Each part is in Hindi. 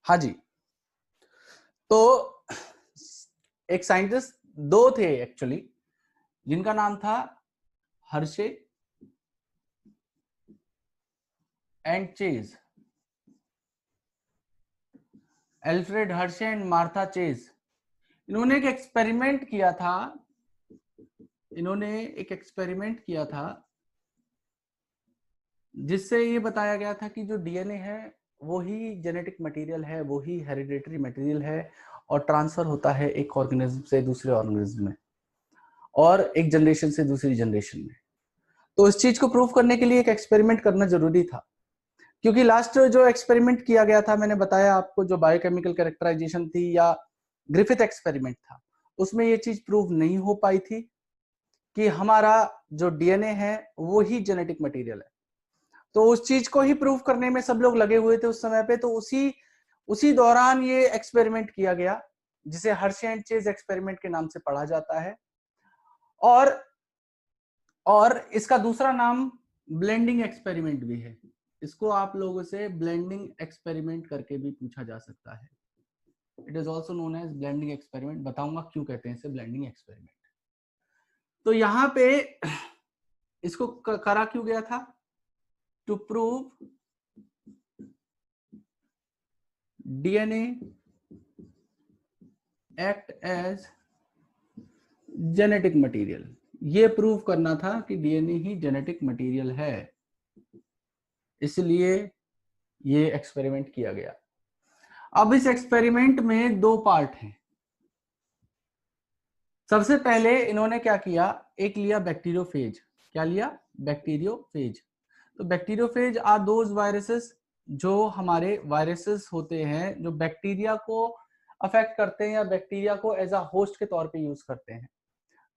हाँ जी। तो एक साइंटिस्ट दो थे एक्चुअली, जिनका नाम था Hershey and chase, Alfred Hershey and Martha chase. इन्होंने एक एक्सपेरिमेंट किया था, जिससे ये बताया गया था कि जो डीएनए है वो ही जेनेटिक मटेरियल है, वो ही हेरिडेटरी मटेरियल है और ट्रांसफर होता है एक ऑर्गेनिज्म से दूसरे ऑर्गेनिज्म में और एक जनरेशन से दूसरी जनरेशन में। तो इस चीज को प्रूव करने के लिए एक एक्सपेरिमेंट करना जरूरी था, क्योंकि लास्ट जो एक्सपेरिमेंट किया गया था, मैंने बताया आपको, जो बायोकेमिकल कैरेक्टराइजेशन थी या ग्रिफिथ एक्सपेरिमेंट था, उसमें ये चीज प्रूव नहीं हो पाई थी कि हमारा जो डीएनए है वो ही जेनेटिक मटेरियल है। तो उस चीज को ही प्रूव करने में सब लोग लगे हुए थे उस समय पे। तो उसी दौरान ये एक्सपेरिमेंट किया गया, जिसे हर्शे एंड चेज एक्सपेरिमेंट के नाम से पढ़ा जाता है। और इसका दूसरा नाम ब्लेंडिंग एक्सपेरिमेंट भी है। इसको आप लोगों से ब्लेंडिंग एक्सपेरिमेंट करके भी पूछा जा सकता है। It is also known as blending experiment. बताऊंगा क्यों कहते हैं इसे ब्लेंडिंग एक्सपेरिमेंट। तो यहां पे इसको करा क्यों गया था? To prove DNA act as genetic material. ये प्रूव करना था कि डीएनए ही जेनेटिक मटेरियल है, इसलिए ये एक्सपेरिमेंट किया गया। अब इस एक्सपेरिमेंट में दो पार्ट हैं। सबसे पहले इन्होंने क्या किया, एक लिया बैक्टीरियोफेज। क्या लिया? बैक्टीरियोफेज। तो बैक्टीरियोफेज आर दोज वायरसेस, जो हमारे वायरसेस होते हैं जो बैक्टीरिया को अफेक्ट करते हैं या बैक्टीरिया को एज अ होस्ट के तौर पे यूज करते हैं।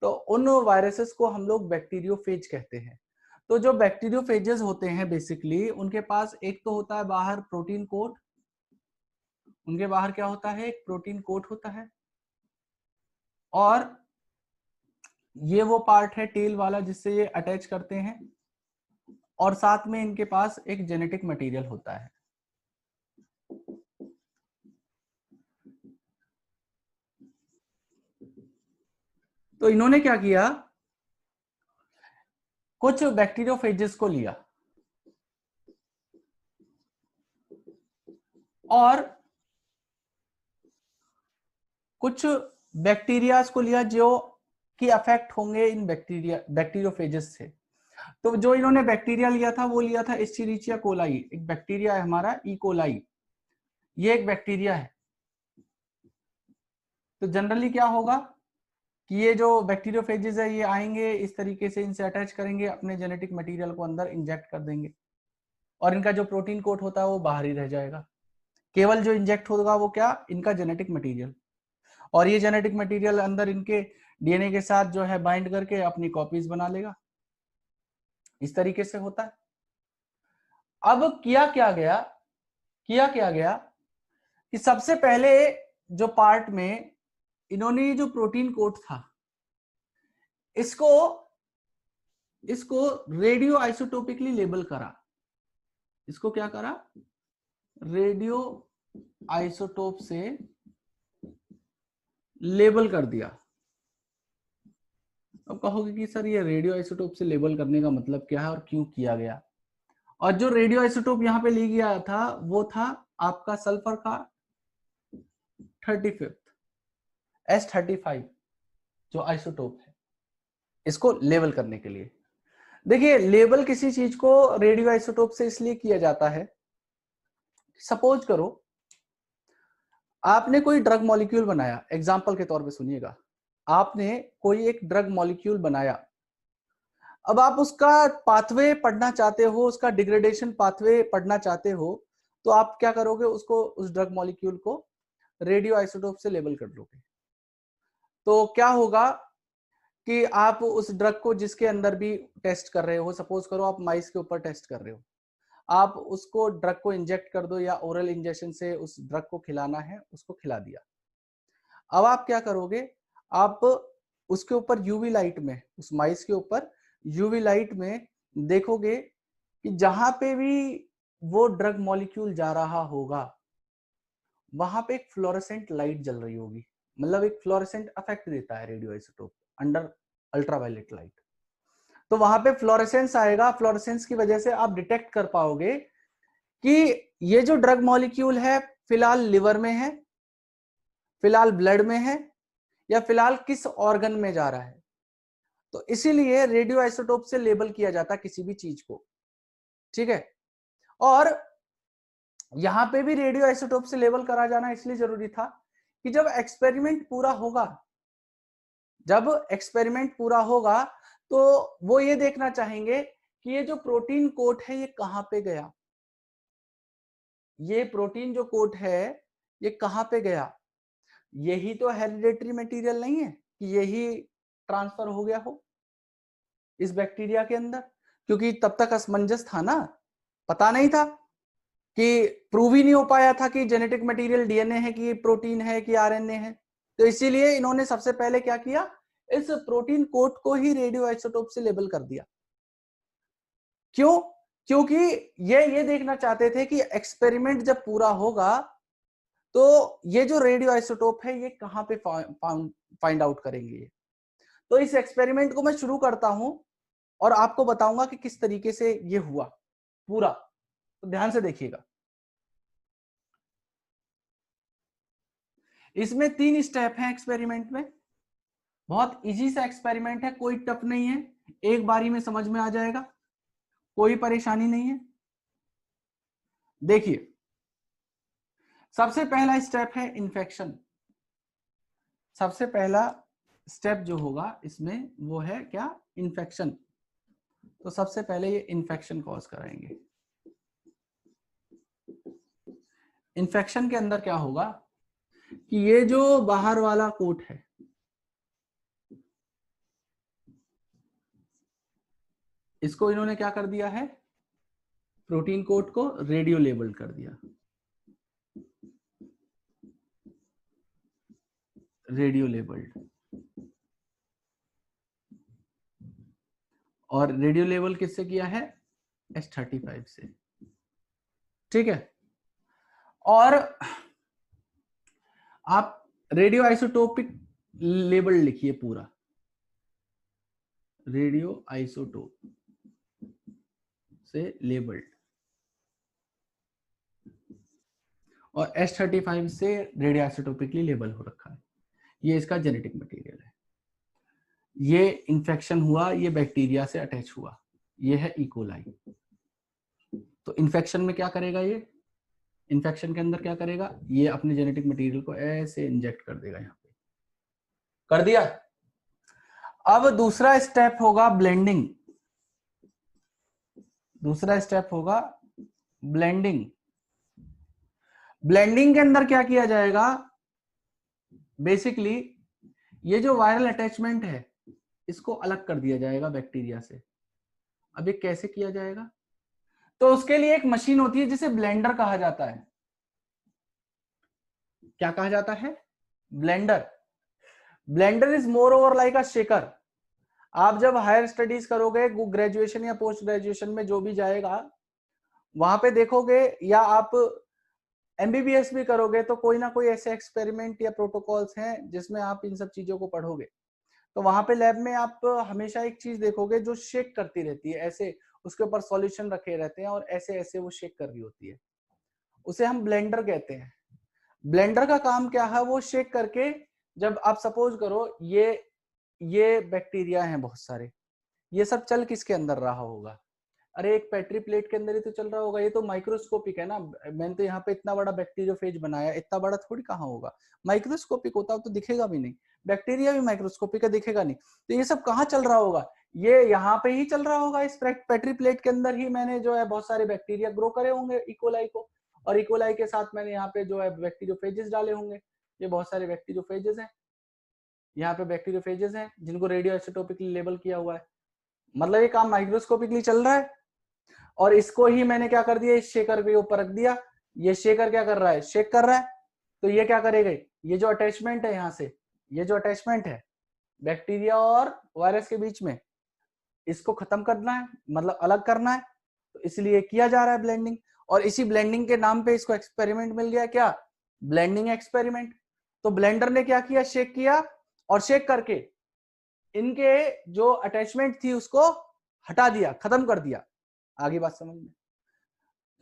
तो उन वायरसेस को हम लोग बैक्टीरियोफेज कहते हैं। तो जो बैक्टीरियोफेजेस होते हैं बेसिकली, उनके पास एक तो होता है बाहर प्रोटीन कोट। उनके बाहर क्या होता है? एक प्रोटीन कोट होता है। और ये वो पार्ट है टेल वाला जिससे ये अटैच करते हैं। और साथ में इनके पास एक जेनेटिक मटेरियल होता है। तो इन्होंने क्या किया, कुछ बैक्टीरियोफेजेस को लिया और कुछ बैक्टीरियाज को लिया जो कि अफेक्ट होंगे इन बैक्टीरियोफेजेस से। तो जो इन्होंने बैक्टीरिया लिया था वो लिया था एस्चेरिचिया कोलाई। एक बैक्टीरिया है हमारा ई कोलाई, ये एक बैक्टीरिया है। तो जनरली क्या होगा कि ये जो बैक्टीरियोफेजेस है ये आएंगे इस तरीके से, इनसे अटैच करेंगे, अपने जेनेटिक मटेरियल को अंदर इंजेक्ट कर देंगे और इनका जो प्रोटीन कोट होता है वो बाहर ही रह जाएगा। केवल जो इंजेक्ट होगा वो क्या? इनका जेनेटिक मटेरियल। और ये जेनेटिक मटेरियल अंदर इनके डीएनए के साथ जो है बाइंड करके अपनी कॉपीज बना लेगा। इस तरीके से होता है। अब किया क्या गया कि सबसे पहले जो पार्ट में इन्होंने ये जो प्रोटीन कोट था, इसको रेडियो आइसोटोपिकली लेबल करा। इसको क्या करा? रेडियो आइसोटोप से लेबल कर दिया। अब कहोगे कि सर ये रेडियो आइसोटोप से लेबल करने का मतलब क्या है और क्यों किया गया? और जो रेडियो आइसोटोप यहाँ पे लिया गया था वो था आपका सल्फर का 35 S35 जो आइसोटोप है, इसको लेबल करने के लिए। देखिए, लेबल किसी चीज को रेडियो आइसोटोप से इसलिए किया जाता है, सपोज करो आपने कोई ड्रग मॉलिक्यूल बनाया, एग्जांपल के तौर पे सुनिएगा, आपने कोई एक ड्रग मॉलिक्यूल बनाया। अब आप उसका पाथवे पढ़ना चाहते हो, उसका डिग्रेडेशन पाथवे पढ़ना चाहते हो, तो आप क्या करोगे? उसको, उस ड्रग मॉलिक्यूल को रेडियो आइसोटोप से लेबल कर लोगे। तो क्या होगा कि आप उस ड्रग को जिसके अंदर भी टेस्ट कर रहे हो, सपोज करो आप माइस के ऊपर टेस्ट कर रहे हो, आप उसको ड्रग को इंजेक्ट कर दो या ओरल इंजेक्शन से उस ड्रग को खिलाना है, उसको खिला दिया। अब आप क्या करोगे? आप उसके ऊपर यूवी लाइट में, उस माइस के ऊपर यूवी लाइट में देखोगे कि जहां पे भी वो ड्रग मॉलिक्यूल जा रहा होगा वहां पे एक फ्लोरेसेंट लाइट जल रही होगी, मतलब एक फ्लोरेसेंट इफेक्ट देता है radio isotope under ultraviolet light. तो वहां पे फ्लोरेसेंस आएगा, फ्लोरेसेंस की वजह से आप डिटेक्ट कर पाओगे कि ये जो ड्रग मॉलिक्यूल है फिलहाल लिवर में है, फिलहाल ब्लड में है, या फिलहाल किस ऑर्गन में जा रहा है। तो इसीलिए रेडियो आइसोटोप से लेबल किया जाता है किसी भी चीज को, ठीक है। और यहां पे भी रेडियो आइसोटोप से लेबल करा जाना इसलिए जरूरी था कि जब एक्सपेरिमेंट पूरा होगा, जब एक्सपेरिमेंट पूरा होगा तो वो ये देखना चाहेंगे कि ये जो प्रोटीन कोट है ये कहां पे गया, ये प्रोटीन जो कोट है ये कहां पे गया। यही तो हेरिडेटरी मटेरियल नहीं है कि यही ट्रांसफर हो गया हो इस बैक्टीरिया के अंदर, क्योंकि तब तक असमंजस था ना, पता नहीं था कि प्रूव ही नहीं हो पाया था कि जेनेटिक मटेरियल डीएनए है कि प्रोटीन है कि आरएनए है। तो इसीलिए इन्होंने सबसे पहले क्या किया, इस प्रोटीन कोट को ही रेडियो आइसोटोप से लेबल कर दिया। क्यों? क्योंकि ये देखना चाहते थे कि एक्सपेरिमेंट जब पूरा होगा तो ये जो रेडियो आइसोटोप है ये कहां पे फाइंड आउट करेंगे। तो इस एक्सपेरिमेंट को मैं शुरू करता हूं और आपको बताऊंगा कि किस तरीके से ये हुआ पूरा, तो ध्यान से देखिएगा। इसमें 3 स्टेप हैं एक्सपेरिमेंट में, बहुत इजी सा एक्सपेरिमेंट है, कोई टफ नहीं है, एक बारी में समझ में आ जाएगा, कोई परेशानी नहीं है। देखिए, सबसे पहला स्टेप है इन्फेक्शन। सबसे पहला स्टेप जो होगा इसमें वो है क्या, इन्फेक्शन। तो सबसे पहले ये इन्फेक्शन कॉज कराएंगे। इन्फेक्शन के अंदर क्या होगा कि ये जो बाहर वाला कोट है, इसको इन्होंने क्या कर दिया है, प्रोटीन कोट को रेडियो लेबल कर दिया, रेडियो लेबल्ड। और रेडियो लेबल किससे किया है, H35 से, ठीक है। और आप रेडियो आइसोटोपिक लेबल लिखिए पूरा, रेडियो आइसोटोप से लेबल्ड, और H35 से रेडियो आइसोटोपिकली लेबल हो रखा है। ये इसका जेनेटिक मटेरियल है। ये इन्फेक्शन हुआ, ये बैक्टीरिया से अटैच हुआ, ये है इकोलाई। तो इन्फेक्शन में क्या करेगा, ये इन्फेक्शन के अंदर क्या करेगा, ये अपने जेनेटिक मटेरियल को ऐसे इंजेक्ट कर देगा, यहां पे कर दिया। अब दूसरा स्टेप होगा ब्लेंडिंग, दूसरा स्टेप होगा ब्लेंडिंग। ब्लेंडिंग के अंदर क्या किया जाएगा, बेसिकली ये जो वायरल अटैचमेंट है इसको अलग कर दिया जाएगा बैक्टीरिया से। अब ये कैसे किया जाएगा, तो उसके लिए एक मशीन होती है जिसे ब्लेंडर कहा जाता है। क्या कहा जाता है, blender. Blender is more over like a shaker. आप जब हायर स्टडीज करोगे, ग्रेजुएशन या पोस्ट ग्रेजुएशन में जो भी जाएगा, वहां पे देखोगे, या आप एमबीबीएस भी करोगे तो कोई ना कोई ऐसे एक्सपेरिमेंट या प्रोटोकॉल्स हैं जिसमें आप इन सब चीजों को पढ़ोगे। तो वहां पे लैब में आप हमेशा एक चीज देखोगे जो शेक करती रहती है, ऐसे उसके ऊपर सॉल्यूशन रखे रहते हैं और ऐसे ऐसे वो शेक कर रही होती है, उसे हम ब्लेंडर कहते हैं। ब्लेंडर का काम क्या है, वो शेक करके, जब आप सपोज करो ये बैक्टीरिया हैं बहुत सारे, ये सब चल किसके अंदर रहा होगा, अरे एक पेट्री प्लेट के अंदर ही तो चल रहा होगा, ये तो माइक्रोस्कोपिक है ना। मैंने तो यहाँ पे इतना बड़ा बैक्टीरियोफेज बनाया, इतना बड़ा थोड़ी कहाँ होगा, माइक्रोस्कोपिक होता तो दिखेगा भी नहीं, बैक्टीरिया भी माइक्रोस्कोपिक है, दिखेगा नहीं। तो ये सब कहाँ चल रहा होगा, ये यहाँ पे ही चल रहा होगा, इस पेट्री प्लेट के अंदर ही मैंने जो है बहुत सारे बैक्टीरिया ग्रो करे होंगे इकोलाई को, और इकोलाई के साथ मैंने यहाँ पे जो है बैक्टीरियोफेजेस डाले होंगे। ये बहुत सारे बैक्टीरियोफेजेस हैं, यहाँ पे बैक्टीरियोफेजेस हैं जिनको रेडियो आइसोटोपिकली लेबल किया हुआ है, मतलब ये काम माइक्रोस्कोपिकली चल रहा है। और इसको ही मैंने क्या कर दिया, इस शेकर के ऊपर रख दिया। ये शेकर क्या कर रहा है, शेक कर रहा है। तो ये क्या करेगा, ये जो अटैचमेंट है यहाँ से, ये जो अटैचमेंट है बैक्टीरिया और वायरस के बीच में, इसको खत्म करना है, मतलब अलग करना है। तो इसलिए किया जा रहा है ब्लेंडिंग, और इसी ब्लेंडिंग के नाम पे इसको एक्सपेरिमेंट मिल गया क्या, ब्लेंडिंग एक्सपेरिमेंट। तो ब्लेंडर ने क्या किया, शेक किया और शेक करके इनके जो अटैचमेंट थी उसको हटा दिया, खत्म कर दिया। आगे बात समझ में।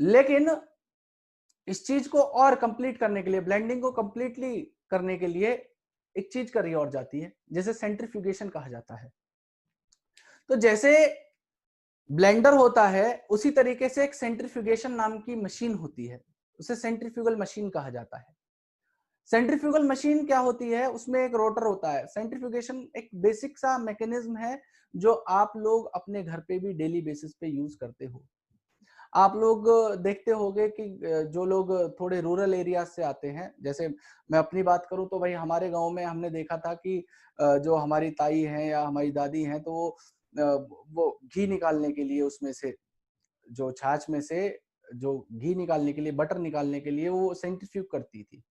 लेकिन इस चीज को और कंप्लीट करने के लिए, ब्लेंडिंग को कंप्लीटली करने के लिए एक चीज करी और जाती है जिसे सेंट्रीफ्यूगेशन कहा जाता है। तो जैसे ब्लेंडर होता है उसी तरीके से एक सेंट्रीफ्यूगेशन नाम की मशीन होती है, उसे सेंट्रीफ्यूगल मशीन कहा जाता है। सेंट्रीफ्यूगल मशीन क्या होती है, उसमें एक रोटर होता है। सेंट्रीफ्यूगेशन एक बेसिक सा मैकेनिज्म है जो आप लोग अपने घर पे भी डेली बेसिस पे यूज करते हो। आप लोग देखते होंगे कि जो लोग थोड़े रूरल एरिया से आते हैं, जैसे मैं अपनी बात करूं तो भाई हमारे गांव में हमने देखा था कि जो हमारी ताई हैं या हमारी दादी हैं तो वो घी निकालने के लिए, उसमें से जो छाछ में से जो घी निकालने के लिए, बटर निकालने के लिए वो सेंट्रीफ्यूग करती थी।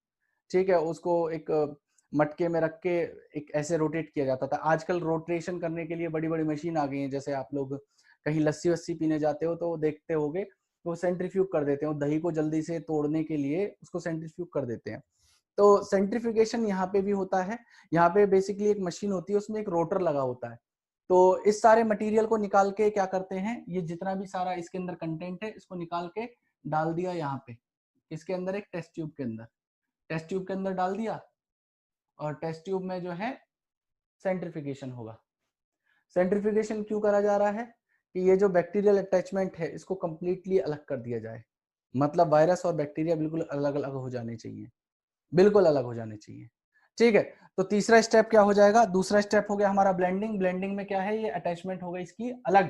ठीक है, उसको एक मटके में रख के एक ऐसे रोटेट किया जाता था। आजकल रोटेशन करने के लिए बड़ी बड़ी मशीन आ गई है। जैसे आप लोग कहीं लस्सी वस्सी पीने जाते हो तो देखते होगे तो सेंट्रीफ्यूग कर देते हो, दही को जल्दी से तोड़ने के लिए उसको सेंट्रीफ्यूग कर देते हैं। तो सेंट्रीफ्यूगेशन यहाँ पे भी होता है। यहाँ पे बेसिकली एक मशीन होती है, उसमें एक रोटर लगा होता है। तो इस सारे मटेरियल को निकाल के क्या करते हैं, ये जितना भी सारा इसके अंदर कंटेंट है इसको निकाल के डाल दिया यहाँ पे, इसके अंदर एक टेस्ट ट्यूब के अंदर, टेस्ट ट्यूब के अंदर डाल दिया और टेस्ट ट्यूब में जो है सेंट्रीफ्यूगेशन होगा। सेंट्रीफ्यूगेशन क्यों करा जा रहा है कि ये जो बैक्टीरियल अटैचमेंट है इसको कंप्लीटली अलग कर दिया जाए। मतलब वायरस और बैक्टीरिया बिल्कुल अलग अलग हो जाने चाहिए, बिल्कुल अलग हो जाने चाहिए। ठीक है, तो तीसरा स्टेप क्या हो जाएगा, दूसरा स्टेप हो गया हमारा ब्लेंडिंग। ब्लेंडिंग में क्या है, ये अटैचमेंट हो गई इसकी अलग।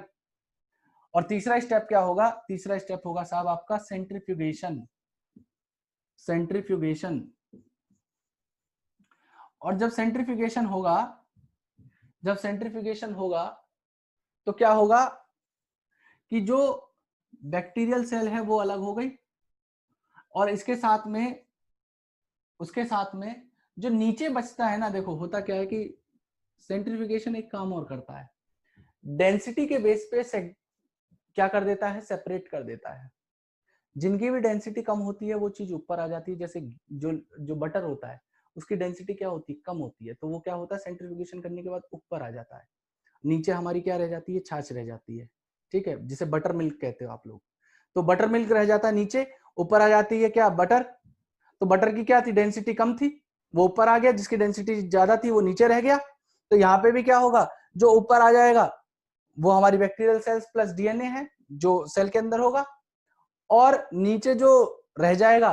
और तीसरा स्टेप क्या होगा, तीसरा स्टेप होगा साहब आपका सेंट्रीफ्यूगेशन। सेंट्रीफ्यूगेशन। और जब सेंट्रीफ्यूगेशन होगा, जब सेंट्रीफ्यूगेशन होगा तो क्या होगा कि जो बैक्टीरियल सेल है वो अलग हो गई और इसके साथ में, उसके साथ में जो नीचे बचता है ना, देखो होता क्या है कि सेंट्रीफ्यूगेशन एक काम और करता है, डेंसिटी के बेस पे क्या कर देता है, सेपरेट कर देता है। जिनकी भी डेंसिटी कम होती है वो चीज ऊपर आ जाती है। जैसे जो जो बटर होता है उसकी डेंसिटी क्या होती है, कम होती है, तो वो क्या होता है सेंट्रीफ्यूगेशन करने के बाद ऊपर आ जाता है। नीचे हमारी क्या रह जाती है, छाछ रह जाती है। ठीक है, जिसे बटर मिल्क कहते हो आप लोग। तो बटर मिल्क रह जाता है नीचे, ऊपर आ जाती है क्या, बटर। तो बटर की क्या थी, डेंसिटी कम थी, वो ऊपर आ गया, जिसकी डेंसिटी ज्यादा थी वो नीचे रह गया। तो यहाँ पे भी क्या होगा, जो ऊपर आ जाएगा वो हमारी बैक्टीरियल सेल्स प्लस डीएनए है जो सेल के अंदर होगा, और नीचे जो रह जाएगा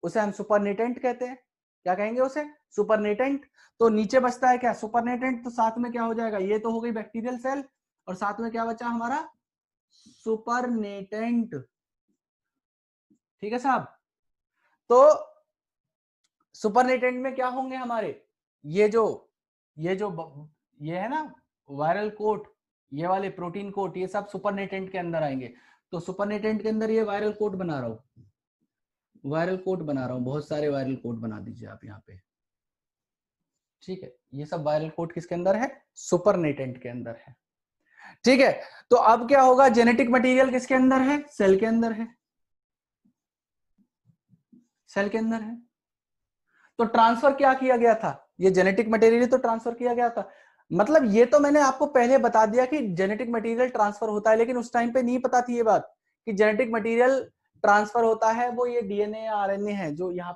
उसे हम सुपरनेटेंट कहते हैं। क्या कहेंगे उसे, सुपरनेटेंट। तो नीचे बचता है क्या, सुपरनेटेंट। तो साथ में क्या हो जाएगा, ये तो हो गई बैक्टीरियल सेल और साथ में क्या बचा हमारा, सुपरनेटेंट। ठीक है साहब। तो सुपरनेटेंट में क्या होंगे हमारे, ये जो ये जो ये है ना वायरल कोट, ये वाले प्रोटीन कोट, ये सब सुपरनेटेंट के अंदर आएंगे। तो सुपरनेटेंट के अंदर ये वायरल कोट बना रहा हूं, वायरल कोट बना रहा हूं, बहुत सारे वायरल कोट बना दीजिए आप यहाँ पे। ठीक है, ये सब वायरल कोट किसके अंदर है, सुपरनेटेंट के अंदर है। ठीक है, तो अब क्या होगा, जेनेटिक मटेरियल किसके अंदर है, सेल के अंदर है, सेल के अंदर है। तो ट्रांसफर क्या किया गया था, ये जेनेटिक मटेरियल तो ट्रांसफर किया गया था। मतलब ये तो मैंने आपको पहले बता दिया कि जेनेटिक मटेरियल ट्रांसफर होता है, लेकिन उस टाइम पे नहीं पता थी ये बात कि जेनेटिक मटेरियल ट्रांसफर होता है वो ये डीएनए या आरएनए है जो यहाँ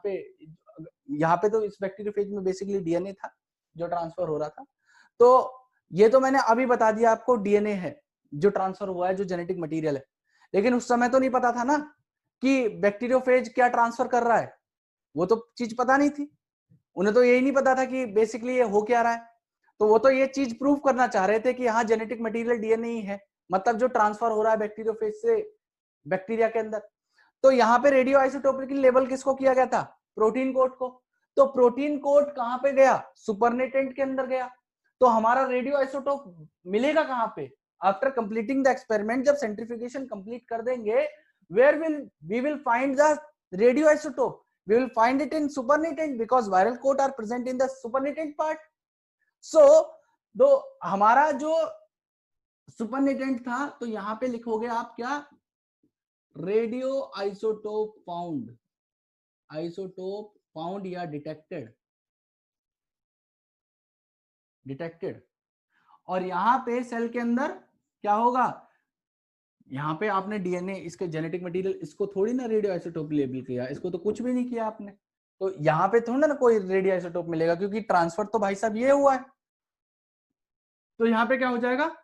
पे तो इस बैक्टीरियोफेज में बेसिकली डीएनए था जो ट्रांसफर हो रहा था। तो ये तो मैंने अभी बता दिया आपको, डीएनए है जो ट्रांसफर हुआ है, जो जेनेटिक मटेरियल है। लेकिन उस समय तो नहीं पता था ना कि बैक्टीरियोफेज क्या ट्रांसफर कर रहा है, वो तो चीज पता नहीं थी। उन्हें तो यही नहीं पता था कि बेसिकली ये हो क्या रहा है। तो वो तो ये चीज प्रूव करना चाह रहे थे कि हाँ जेनेटिक मटेरियल डीएनए ही है, मतलब जो ट्रांसफर हो रहा है बैक्टीरियोफेज से बैक्टीरिया के अंदर। तो यहाँ पे रेडियो आइसोटोपिक लेबल किसको किया गया था, प्रोटीन कोड को। तो प्रोटीन कोड कहां पे गया, सुपरनेटेंट के अंदर गया। तो हमारा रेडियो आइसोटोप मिलेगा कहां पे, आफ्टर कंप्लीटिंग द एक्सपेरिमेंट, जब सेंट्रीफिकेशन कंप्लीट कर देंगे, where will we will find the radio isotope, we will find it in supernatant because viral coat are present in the supernatant part. So दो हमारा जो सुपरनेटेंट था तो यहां पे लिखोगे आप क्या, radio isotope found. Isotope found या डिटेक्टेड। और यहां पे सेल के अंदर क्या होगा, यहाँ पे आपने डीएनए, इसके जेनेटिक मटेरियल, इसको थोड़ी ना रेडियो आइसोटोप लेबल किया, इसको तो कुछ भी नहीं किया आपने, तो यहाँ पे थोड़ा ना कोई रेडियो आइसोटोप मिलेगा, क्योंकि ट्रांसफर तो भाई साहब ये हुआ है। तो यहाँ पे क्या हो जाएगा,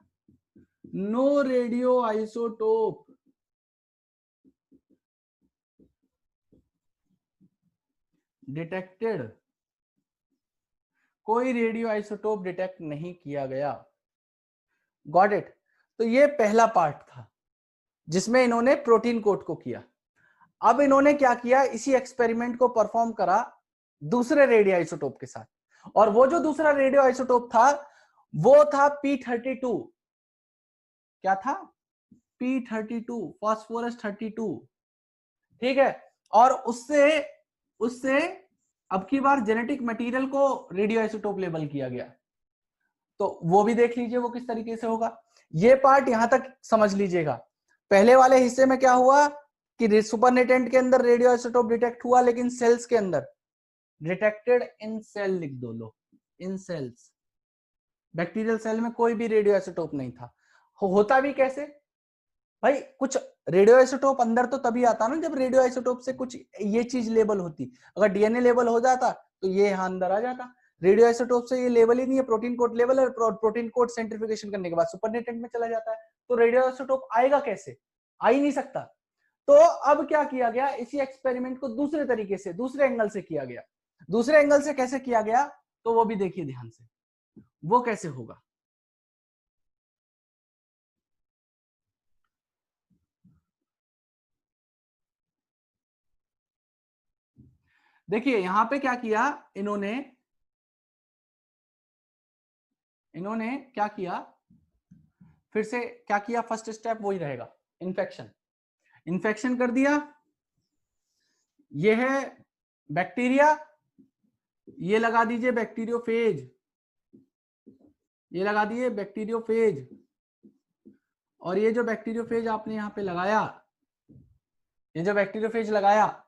नो रेडियो आइसोटोप डिटेक्टेड, कोई रेडियो आइसोटोप डिटेक्ट नहीं किया गया। Got it. तो ये पहला पार्ट था जिसमें इन्होंने प्रोटीन कोड को किया। अब इन्होंने क्या किया, इसी एक्सपेरिमेंट को परफॉर्म करा दूसरे रेडियो आइसोटोप के साथ, और वो जो दूसरा रेडियो आइसोटोप था वो था P32। क्या था, P32, फास्फोरस 32। ठीक है, और उससे उससे अब की बार जेनेटिक मटेरियल को रेडियो आइसोटोप लेबल किया गया। तो वो भी देख लीजिए वो किस तरीके से होगा। ये पार्ट यहां तक समझ लीजिएगा। पहले वाले हिस्से में क्या हुआ कि सुपरनेटेंट के अंदर रेडियो आइसोटोप डिटेक्ट हुआ, लेकिन सेल्स के अंदर डिटेक्टेड इन सेल लिख दो, लो इन सेल्स। बैक्टीरियल सेल में कोई भी रेडियो आइसोटोप नहीं था। होता भी कैसे भाई, कुछ रेडियो आइसोटोप अंदर तो तभी आता ना जब रेडियो आइसोटोप से कुछ ये चीज लेबल होती। अगर डीएनए लेबल हो जाता तो ये यहां अंदर आ जाता। रेडियो आइसोटोप से ये लेवल ही नहीं है, प्रोटीन कोड लेवल है, प्रोटीन कोड सेंट्रिफिकेशन करने के बाद सुपरनेटेंट में चला जाता है। तो रेडियो आइसोटोप आएगा कैसे, आ ही नहीं सकता। तो अब क्या किया गया, इसी एक्सपेरिमेंट को दूसरे तरीके से, दूसरे एंगल से किया गया। दूसरे एंगल से कैसे किया गया, तो वो भी देखिए ध्यान से, वो कैसे होगा। देखिए यहां पे क्या किया इन्होंने इन्होंने क्या किया, फिर से क्या किया, फर्स्ट स्टेप वही रहेगा, इन्फेक्शन। इन्फेक्शन कर दिया, ये है बैक्टीरिया, ये लगा दीजिए बैक्टीरियोफेज, ये लगा दिए बैक्टीरियोफेज। और ये जो बैक्टीरियोफेज आपने यहां पे लगाया, ये जो बैक्टीरियोफेज लगाया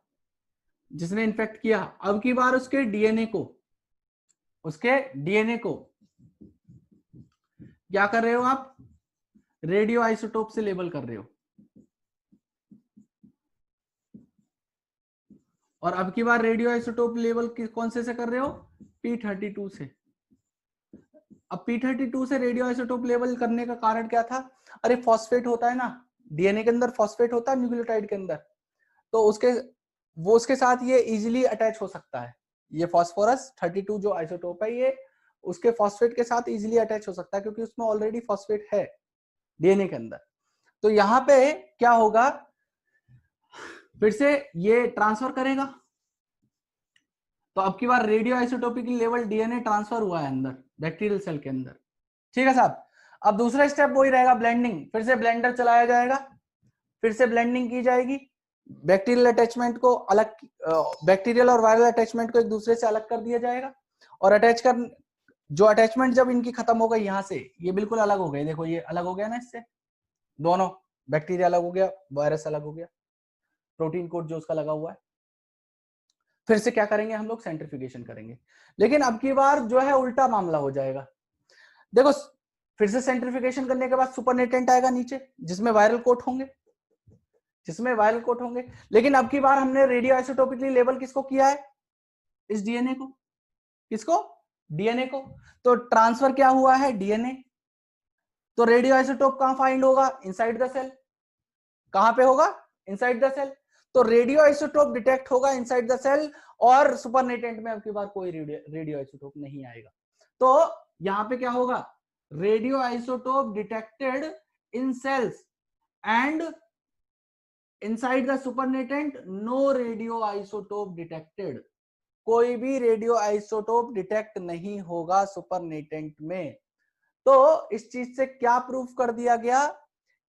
जिसने इन्फेक्ट किया, अब की बार उसके डीएनए को क्या कर रहे हो आप, रेडियो आइसोटोप से लेबल कर रहे हो। और अब की बार रेडियो आइसोटोप लेवल कौन से कर रहे हो, P32 से। अब P32 से रेडियो आइसोटोप लेवल करने का कारण क्या था, अरे फॉस्फेट होता है ना डीएनए के अंदर, फॉस्फेट होता है न्यूक्लियोटाइड के अंदर, तो उसके साथ ये इजीली अटैच हो सकता है। ये फास्फोरस 32 जो आइसोटोप है, ये उसके फॉस्फेट के साथ इजीली अटैच हो सकता है, क्योंकि उसमें ऑलरेडी फॉस्फेट है डीएनए के अंदर। तो यहां पे क्या होगा, फिर से ये ट्रांसफर करेगा। तो अब की बार radio isotopic level DNA transfer हुआ है अंदर बैक्टीरियल सेल के अंदर। ठीक है साहब। अब दूसरा स्टेप वही रहेगा, ब्लेंडिंग। फिर से ब्लेंडर चलाया जाएगा, फिर से ब्लेंडिंग की जाएगी, बैक्टीरियल अटैचमेंट को अलग, बैक्टीरियल और वायरल अटैचमेंट को एक दूसरे से अलग कर दिया जाएगा। और अटैच कर, जो अटैचमेंट जब इनकी खत्म हो गई यहां से, ये बिल्कुल अलग हो गए, देखो ये अलग हो गया ना इससे, दोनों बैक्टीरिया अलग हो गया, वायरस अलग हो गया, प्रोटीन कोड जो उसका लगा हुआ है। फिर से क्या करेंगे हम लोग, सेंट्रिफिकेशन करेंगे। लेकिन अब की बार जो है उल्टा मामला हो जाएगा। देखो फिर से सेंट्रिफिकेशन करने के बाद सुपरनेटेंट आएगा नीचे, जिसमें वायरल कोट होंगे, लेकिन अब की बार हमने रेडियो आइसोटोपिकली लेबल किसको किया है, इस डीएनए को। किसको, डीएनए को। तो ट्रांसफर क्या हुआ है, डीएनए। तो रेडियो आइसोटोप कहां फाइंड होगा, इनसाइड द सेल। कहां पे होगा, इनसाइड द सेल। तो रेडियो आइसोटोप डिटेक्ट होगा इनसाइड द सेल, और सुपरनेटेंट में अब की बार कोई रेडियो आइसोटोप नहीं आएगा। तो यहां पे क्या होगा, radio isotope detected in cells and inside the supernatant no radio isotope detected. कोई भी रेडियो आइसोटोप डिटेक्ट नहीं होगा सुपरनेटेंट में। तो इस चीज से क्या प्रूफ कर दिया गया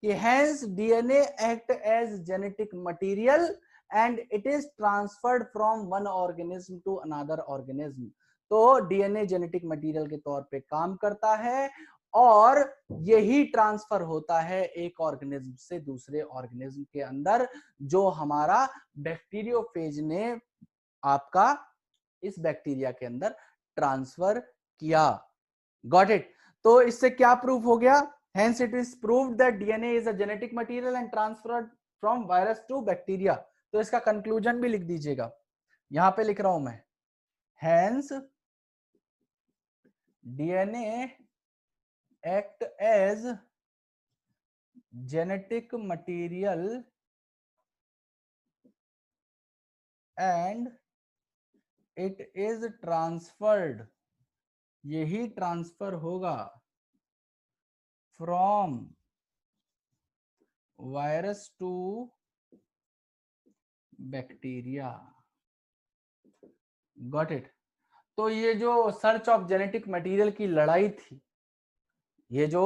कि hence DNA act as genetic material and it is transferred from one organism to another organism. तो डीएनए जेनेटिक मटेरियल के तौर पे काम करता है, और यही ट्रांसफर होता है एक ऑर्गेनिज्म से दूसरे ऑर्गेनिज्म के अंदर, जो हमारा बैक्टीरियोफेज ने आपका इस बैक्टीरिया के अंदर ट्रांसफर किया। Got it? तो इससे क्या प्रूफ हो गया? Hence it is proved that DNA is a genetic material and transferred from virus to bacteria. तो इसका कंक्लूजन भी लिख दीजिएगा, यहां पे लिख रहा हूं मैं, hence DNA act as genetic material and it is transferred, यही ट्रांसफर होगा from virus to bacteria. Got it? तो ये जो सर्च ऑफ जेनेटिक मटेरियल की लड़ाई थी, ये जो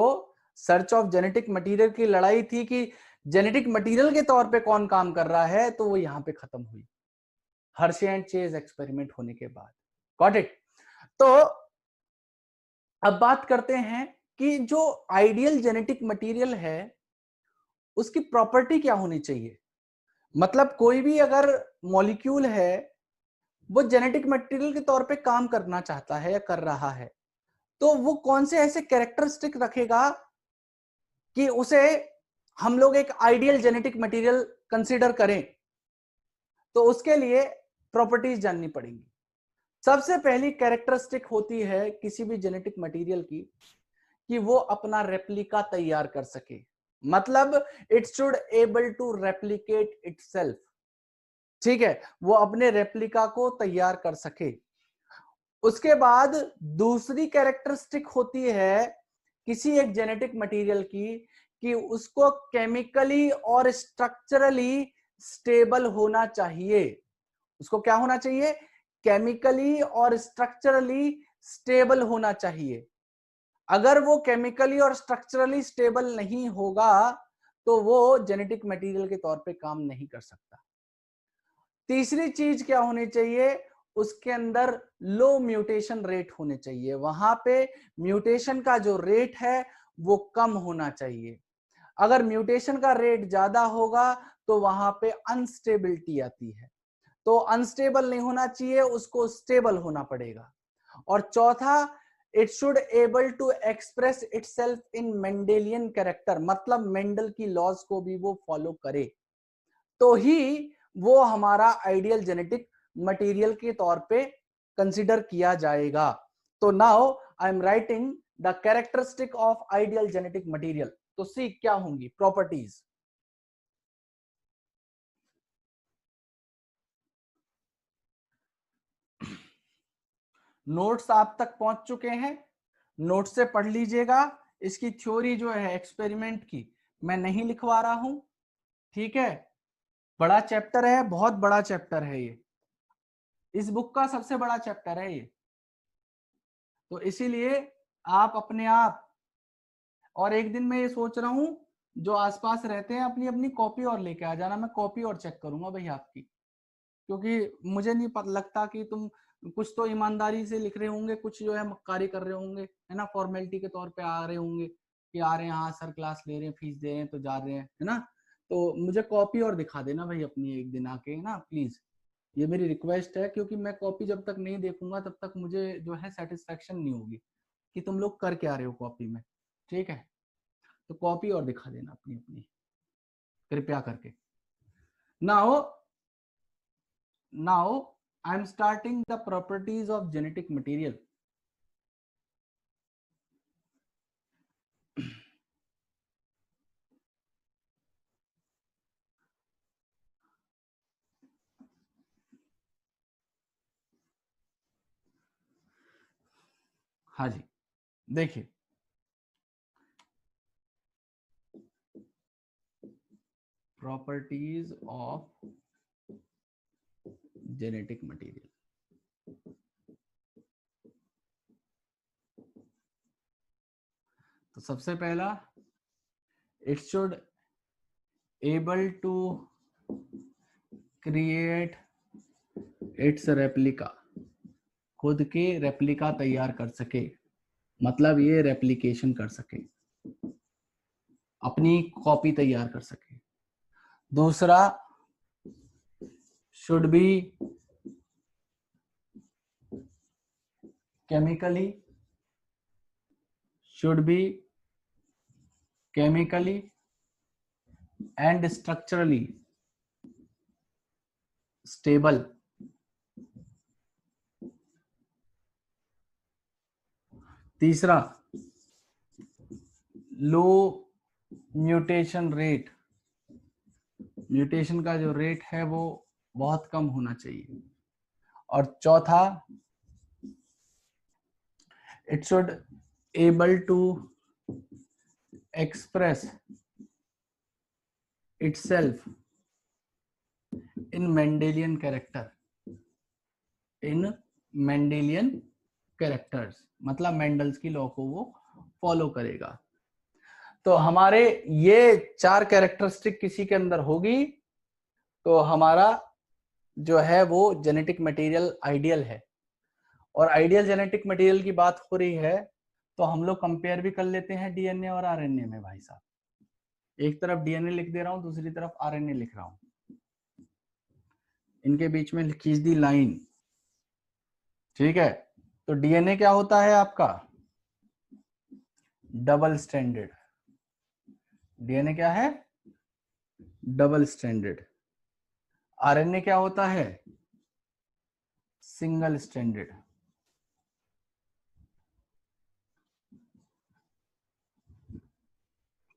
सर्च ऑफ जेनेटिक मटेरियल की लड़ाई थी कि जेनेटिक मटेरियल के तौर पे कौन काम कर रहा है, तो वो यहां पे खत्म हुई हर्शे एंड चेज एक्सपेरिमेंट होने के बाद। Got it? तो अब बात करते हैं कि जो आइडियल जेनेटिक मटेरियल है उसकी प्रॉपर्टी क्या होनी चाहिए। मतलब कोई भी अगर मॉलिक्यूल है वो जेनेटिक मटेरियल के तौर पे काम करना चाहता है या कर रहा है, तो वो कौन से ऐसे कैरेक्टरिस्टिक रखेगा कि उसे हम लोग एक आइडियल जेनेटिक मटेरियल कंसीडर करें। तो उसके लिए प्रॉपर्टीज जाननी पड़ेंगी। सबसे पहली कैरेक्टरिस्टिक होती है किसी भी जेनेटिक मटेरियल की कि वो अपना रेप्लिका तैयार कर सके। मतलब it should able to replicate itself. ठीक है, वो अपने रेप्लिका को तैयार कर सके। उसके बाद दूसरी कैरेक्टरिस्टिक होती है किसी एक जेनेटिक मटेरियल की कि उसको केमिकली और स्ट्रक्चरली स्टेबल होना चाहिए। उसको क्या होना चाहिए? केमिकली और स्ट्रक्चरली स्टेबल होना चाहिए। अगर वो केमिकली और स्ट्रक्चरली स्टेबल नहीं होगा तो वो जेनेटिक मटेरियल के तौर पे काम नहीं कर सकता। तीसरी चीज क्या होनी चाहिए? उसके अंदर लो म्यूटेशन रेट होने चाहिए। वहां पे म्यूटेशन का जो रेट है वो कम होना चाहिए। अगर म्यूटेशन का रेट ज्यादा होगा तो वहां पे अनस्टेबिलिटी आती है। तो अनस्टेबल नहीं होना चाहिए, उसको स्टेबल होना पड़ेगा। और चौथा, it should able to express itself in Mendelian character, मतलब मेंडल की लॉज को भी वो फॉलो करे, तो ही वो हमारा आइडियल जेनेटिक मटेरियल के तौर पे कंसीडर किया जाएगा। तो now I am writing the characteristic of ideal genetic material. तो सी क्या होंगी प्रॉपर्टीज? नोट्स आप तक पहुंच चुके हैं, नोट से पढ़ लीजिएगा। इसकी थ्योरी जो है एक्सपेरिमेंट की मैं नहीं लिखवा रहा हूं, ठीक है? बड़ा चैप्टर है, बहुत बड़ा चैप्टर है ये, इस बुक का सबसे बड़ा चैप्टर है ये। तो इसीलिए आप अपने आप, और एक दिन मैं ये सोच रहा हूं जो आसपास रहते हैं अपनी अपनी कॉपी और लेके आ जाना, मैं कॉपी और चेक करूंगा भाई आपकी, क्योंकि मुझे नहीं पता लगता कि तुम कुछ तो ईमानदारी से लिख रहे होंगे, कुछ जो है मक्कारी कर रहे होंगे, है ना, फॉर्मेलिटी के तौर पे आ रहे होंगे कि आ रहे हैं, हाँ सर क्लास ले रहे हैं, फीस दे रहे हैं तो जा रहे हैं, है ना। तो मुझे कॉपी और दिखा देना भाई अपनी एक दिन आके, है ना प्लीज, ये मेरी रिक्वेस्ट है, क्योंकि मैं कॉपी जब तक नहीं देखूंगा तब तक मुझे जो है सेटिस्फेक्शन नहीं होगी कि तुम लोग कर क्या रहे हो कॉपी में, ठीक है। तो कॉपी और दिखा देना अपनी अपनी, कृपया करके। Now I am starting the properties of genetic material. हाँ जी, देखिए प्रॉपर्टीज ऑफ जेनेटिक मटेरियल। तो सबसे पहला, it should able to create its replica, खुद के रेप्लिका तैयार कर सके, मतलब ये रेप्लिकेशन कर सके, अपनी कॉपी तैयार कर सके। दूसरा, should be chemically, should be chemically and structurally stable. तीसरा, लो म्यूटेशन रेट, म्यूटेशन का जो रेट है वो बहुत कम होना चाहिए। और चौथा, it should able to express itself in Mendelian character, in Mendelian characters, मतलब मेंडल्स की लॉ को वो फॉलो करेगा। तो हमारे ये 4 कैरेक्टरिस्टिक किसी के अंदर होगी तो हमारा जो है वो जेनेटिक मटेरियल आइडियल है। और आइडियल जेनेटिक मटेरियल की बात हो रही है तो हम लोग कंपेयर भी कर लेते हैं डीएनए और आरएनए में। भाई साहब, एक तरफ डीएनए लिख दे रहा हूं, दूसरी तरफ आरएनए लिख रहा हूं, इनके बीच में खींच दी लाइन। ठीक है, तो डीएनए क्या होता है आपका? Double stranded. डीएनए क्या है? Double stranded. आरएनए क्या होता है? Single stranded.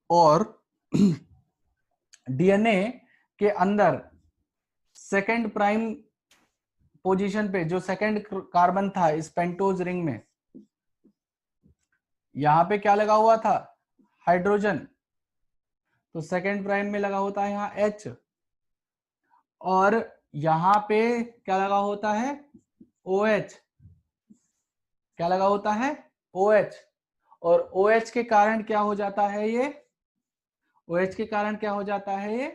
और डीएनए के अंदर सेकंड प्राइम पोजीशन पे जो सेकंड कार्बन था इस पेंटोज रिंग में, यहां पे क्या लगा हुआ था? हाइड्रोजन। तो सेकंड प्राइम में लगा होता है यहाँ H, और यहां पे क्या लगा होता है? OH। क्या लगा होता है? OH। और OH के कारण क्या हो जाता है ये? OH के कारण क्या हो जाता है ये?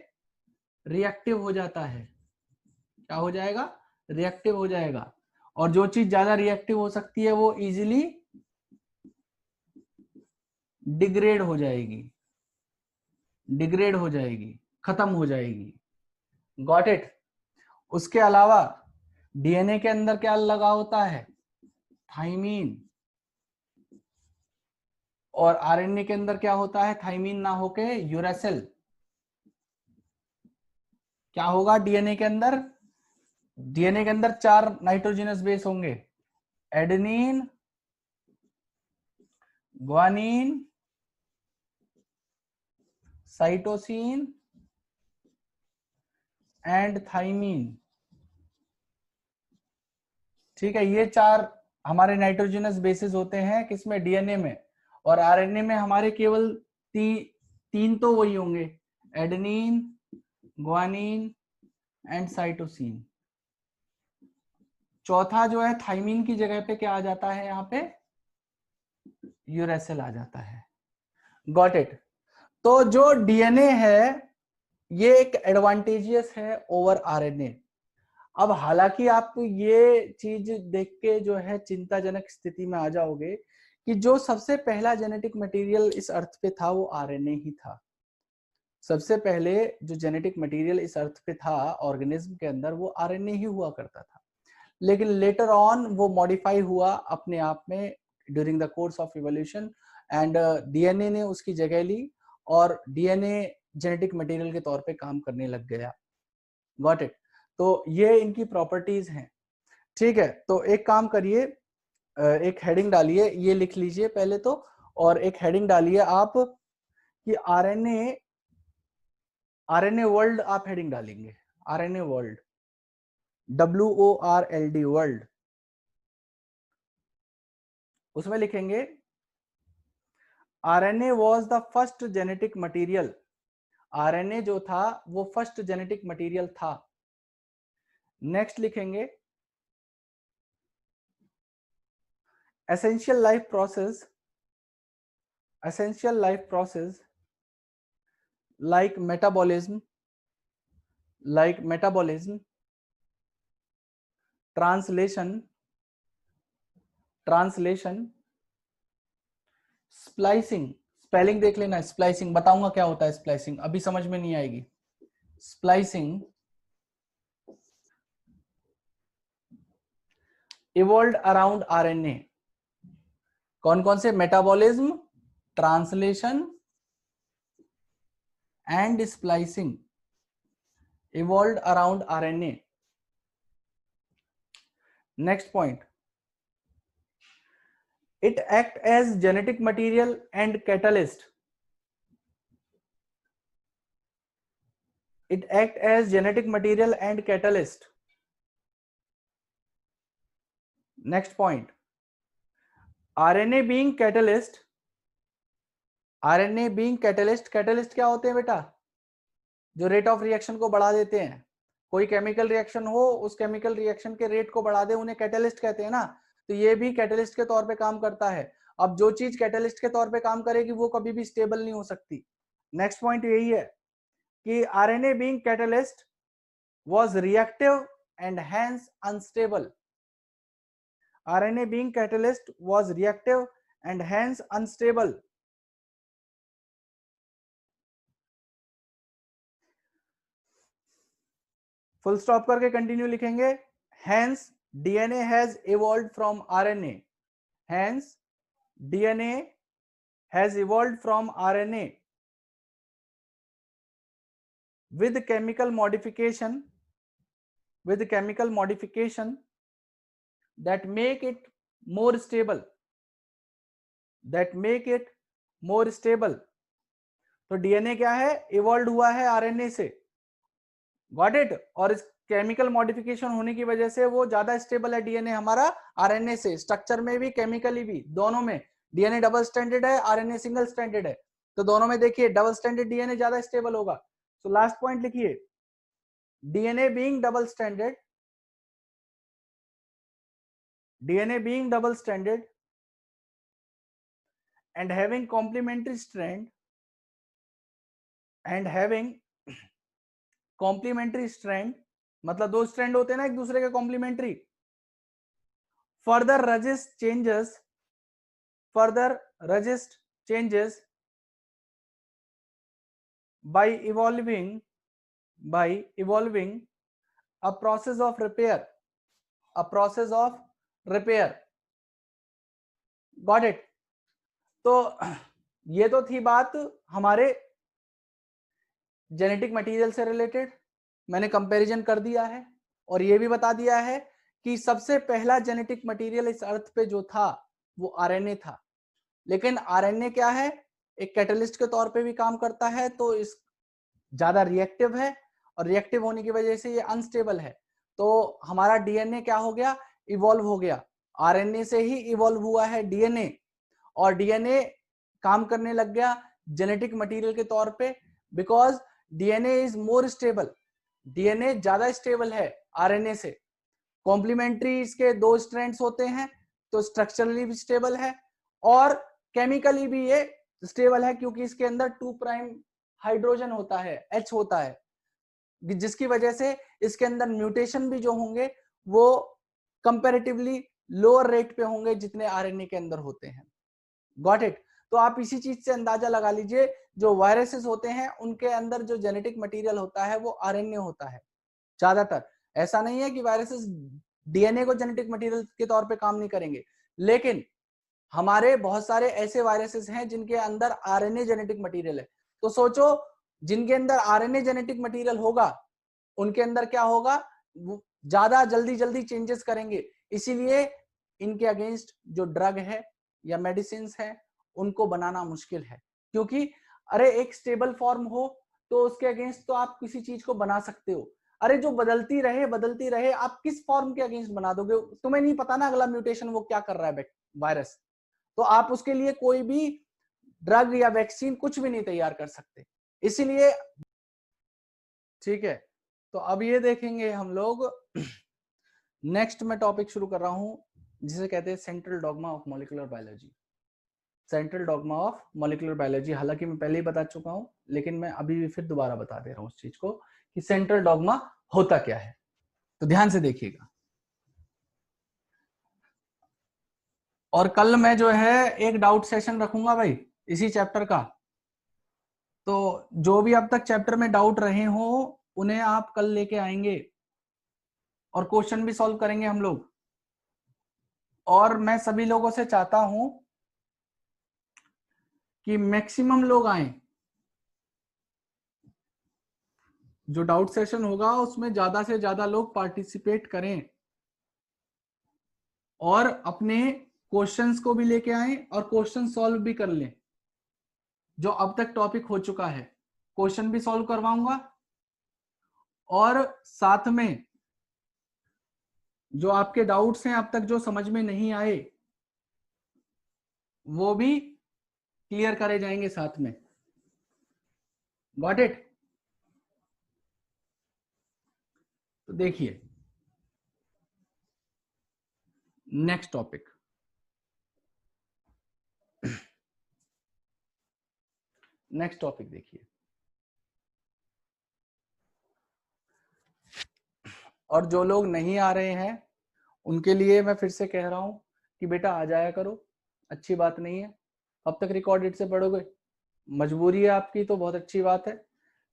रिएक्टिव हो जाता है। क्या हो जाएगा? रिएक्टिव हो जाएगा। और जो चीज ज्यादा रिएक्टिव हो सकती है वो इजीली डिग्रेड हो जाएगी, डिग्रेड हो जाएगी, खत्म हो जाएगी। Got it? उसके अलावा डीएनए के अंदर क्या लगा होता है? थाइमीन। और आरएनए के अंदर क्या होता है? थाइमीन ना होके यूरेसिल। क्या होगा डीएनए के अंदर? डीएनए के अंदर 4 नाइट्रोजनस बेस होंगे, adenine, guanine, cytosine and thymine. ठीक है, ये 4 हमारे नाइट्रोजनस बेसिस होते हैं किसमें? डीएनए में। और आरएनए में हमारे केवल 3 तो वही होंगे, एडेनिन, ग्वानिन एंड साइटोसिन। चौथा जो है थाइमीन की जगह पे क्या आ जाता है? यहाँ पे यूरेसिल आ जाता है। Got it? तो जो डीएनए है ये एक एडवांटेजियस है ओवर आरएनए। अब हालांकि आप ये चीज देख के जो है चिंताजनक स्थिति में आ जाओगे कि जो सबसे पहला जेनेटिक मटेरियल इस अर्थ पे था वो आरएनए ही था। सबसे पहले जो जेनेटिक मटेरियल इस अर्थ पे था ऑर्गेनिज्म के अंदर वो आरएनए ही हुआ करता था। लेकिन लेटर ऑन वो मॉडिफाई हुआ अपने आप में during the course of evolution, and DNA ने उसकी जगह ली और डीएनए जेनेटिक मटेरियल के तौर पे काम करने लग गया। Got it? तो ये इनकी प्रॉपर्टीज हैं। ठीक है, तो एक काम करिए, एक हेडिंग डालिए, ये लिख लीजिए पहले तो, और एक हेडिंग डालिए आप कि आरएनए, आरएनए वर्ल्ड आप हेडिंग डालेंगे, आरएनए वर्ल्ड, WORLD वर्ल्ड। उसमें लिखेंगे RNA was the first genetic material. RNA जो था वो फर्स्ट जेनेटिक मटीरियल था। नेक्स्ट लिखेंगे essential life process, essential life process like metabolism, translation, splicing। Spelling देख लेना, स्प्लाइसिंग बताऊंगा क्या होता है स्प्लाइसिंग, अभी समझ में नहीं आएगी। Splicing evolved around RNA। कौन कौन से? Metabolism, translation and splicing evolved around RNA. Next point, it act as genetic material and catalyst. It act as genetic material and catalyst. Next point, RNA being catalyst. RNA being catalyst, catalyst क्या होते हैं बेटा? जो रेट ऑफ रिएक्शन को बढ़ा देते हैं। कोई केमिकल रिएक्शन हो, उस केमिकल रिएक्शन के रेट को बढ़ा दे, उन्हें कैटलिस्ट कहते हैं ना। तो ये भी कैटलिस्ट के तौर पे काम करता है। अब जो चीज कैटलिस्ट के तौर पे काम करेगी वो कभी भी स्टेबल नहीं हो सकती। नेक्स्ट पॉइंट यही है कि RNA being catalyst was reactive and hence unstable. RNA being catalyst was reactive and hence unstable. Full stop करके कंटिन्यू लिखेंगे। Hence DNA has evolved from RNA. Hence DNA has evolved from RNA with chemical modification that make it more stable. तो DNA क्या है? इवॉल्व हुआ है RNA से। Got it? और इस केमिकल मॉडिफिकेशन होने की वजह से वो ज्यादा स्टेबल है डीएनए हमारा आरएनए से, स्ट्रक्चर में भी केमिकली भी, दोनों में। डीएनए डबल स्टैंडर्ड है, आरएनए सिंगल स्टैंडर्ड है, तो दोनों में देखिए डबल स्टैंडर्ड डीएनए ज्यादा स्टेबल होगा। तो लास्ट पॉइंट लिखिए, DNA being double standard, and having complementary strand मतलब दो स्ट्रैंड होते हैं ना एक दूसरे के complementary. Further resist changes by evolving a process of repair. Got it? तो ये तो थी बात हमारे जेनेटिक मटेरियल से रिलेटेड। मैंने कंपैरिजन कर दिया है और ये भी बता दिया है कि सबसे पहला जेनेटिक मटेरियल इस अर्थ पे जो था वो आरएनए था। लेकिन आरएनए क्या है? एक कैटलिस्ट के तौर पे भी काम करता है, तो इस ज्यादा रिएक्टिव है और रिएक्टिव होने की वजह से ये अनस्टेबल है। तो हमारा डीएनए क्या हो गया? इवॉल्व हो गया। आरएनए से ही इवॉल्व हुआ है डीएनए, और डीएनए काम करने लग गया जेनेटिक मटेरियल के तौर पे, because DNA is more stable. DNA ज्यादा स्टेबल है आरएनए से। कॉम्प्लीमेंट्री इसके दो स्ट्रैंड्स होते हैं, तो स्ट्रक्चरली भी स्टेबल है और केमिकली भी ये स्टेबल है, क्योंकि इसके अंदर 2' हाइड्रोजन होता है, H होता है, जिसकी वजह से इसके अंदर म्यूटेशन भी जो होंगे वो कंपैरेटिवली लोअर रेट पे होंगे जितने आरएनए के अंदर होते हैं। Got it? तो आप इसी चीज से अंदाजा लगा लीजिए, जो वायरसेस होते हैं उनके अंदर जो जेनेटिक मटेरियल होता है वो आरएनए होता है ज्यादातर। ऐसा नहीं है कि वायरसेस डीएनए को जेनेटिक मटेरियल के तौर पे काम नहीं करेंगे, लेकिन हमारे बहुत सारे ऐसे वायरसेस हैं जिनके अंदर आरएनए जेनेटिक मटेरियल है। तो सोचो, जिनके अंदर आरएनए जेनेटिक मटेरियल होगा उनके अंदर क्या होगा? ज्यादा जल्दी चेंजेस करेंगे। इसीलिए इनके अगेंस्ट जो ड्रग है या मेडिसिन है उनको बनाना मुश्किल है, क्योंकि अरे एक स्टेबल फॉर्म हो तो उसके अगेंस्ट तो आप किसी चीज को बना सकते हो। अरे जो बदलती रहे आप किस फॉर्म के अगेंस्ट बना दोगे? तुम्हें नहीं पता ना अगला म्यूटेशन वो क्या कर रहा है वायरस, तो आप उसके लिए कोई भी ड्रग या वैक्सीन कुछ भी नहीं तैयार कर सकते। इसीलिए ठीक है, तो अब ये देखेंगे हम लोग। नेक्स्ट मैं टॉपिक शुरू कर रहा हूं जिसे कहते हैं central dogma of molecular biology. Central dogma of molecular biology, हालांकि मैं पहले ही बता चुका हूं, लेकिन मैं अभी भी फिर दोबारा बता दे रहा हूं उस चीज को कि सेंट्रल डॉगमा होता क्या है। तो ध्यान से देखिएगा। और कल मैं जो है एक डाउट सेशन रखूंगा भाई इसी चैप्टर का, तो जो भी अब तक चैप्टर में डाउट रहे हो उन्हें आप कल लेके आएंगे और क्वेश्चन भी सॉल्व करेंगे हम लोग। और मैं सभी लोगों से चाहता हूं कि मैक्सिमम लोग आए, जो डाउट सेशन होगा उसमें ज्यादा से ज्यादा लोग पार्टिसिपेट करें और अपने क्वेश्चंस को भी लेके आए और क्वेश्चन सॉल्व भी कर लें। जो अब तक टॉपिक हो चुका है क्वेश्चन भी सॉल्व करवाऊंगा और साथ में जो आपके डाउट्स हैं अब तक जो समझ में नहीं आए वो भी क्लियर करे जाएंगे साथ में। Got it? तो देखिए नेक्स्ट टॉपिक, नेक्स्ट टॉपिक देखिए। और जो लोग नहीं आ रहे हैं उनके लिए मैं फिर से कह रहा हूं कि बेटा आ जाया करो, अच्छी बात नहीं है। अब तक रिकॉर्डेड से पढ़ोगे, मजबूरी है आपकी तो बहुत अच्छी बात है,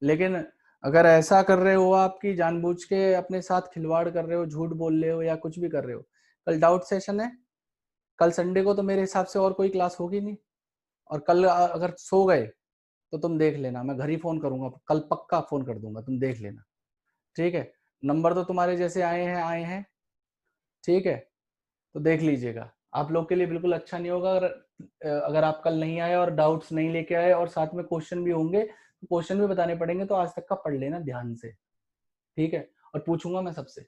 लेकिन अगर ऐसा कर रहे हो आपकी जानबूझ के अपने साथ खिलवाड़ कर रहे हो, झूठ बोल रहे हो या कुछ भी कर रहे हो, कल डाउट सेशन है, कल संडे को तो मेरे हिसाब से और कोई क्लास होगी नहीं, और कल अगर सो गए तो तुम देख लेना, मैं घर ही फोन करूंगा, कल पक्का फोन कर दूंगा, तुम देख लेना, ठीक है? नंबर तो तुम्हारे जैसे आए हैं, ठीक है? तो देख लीजिएगा, आप लोग के लिए बिल्कुल अच्छा नहीं होगा अगर आप कल नहीं आए और डाउट्स नहीं लेके आए और साथ में क्वेश्चन भी होंगे, तो क्वेश्चन भी बताने पड़ेंगे, तो आज तक का पढ़ लेना ध्यान से, ठीक है? और पूछूंगा मैं सबसे।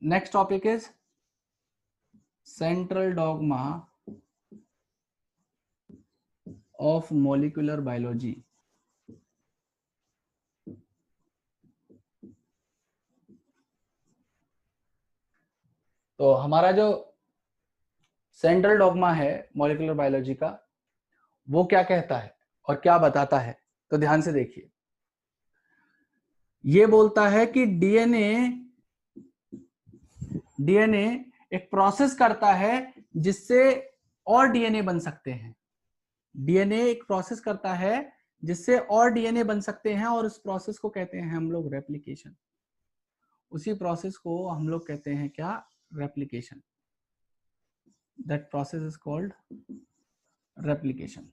Next topic is central dogma of molecular biology. तो हमारा जो सेंट्रल डॉगमा है मॉलिक्यूलर बायोलॉजी का, वो क्या कहता है और क्या बताता है, तो ध्यान से देखिए। ये बोलता है कि डीएनए एक प्रोसेस करता है जिससे और डीएनए बन सकते हैं। डीएनए एक प्रोसेस करता है जिससे और डीएनए बन सकते हैं, और उस प्रोसेस को कहते हैं हम लोग रेप्लिकेशन। उसी प्रोसेस को हम लोग कहते हैं क्या? Replication. That process is called replication.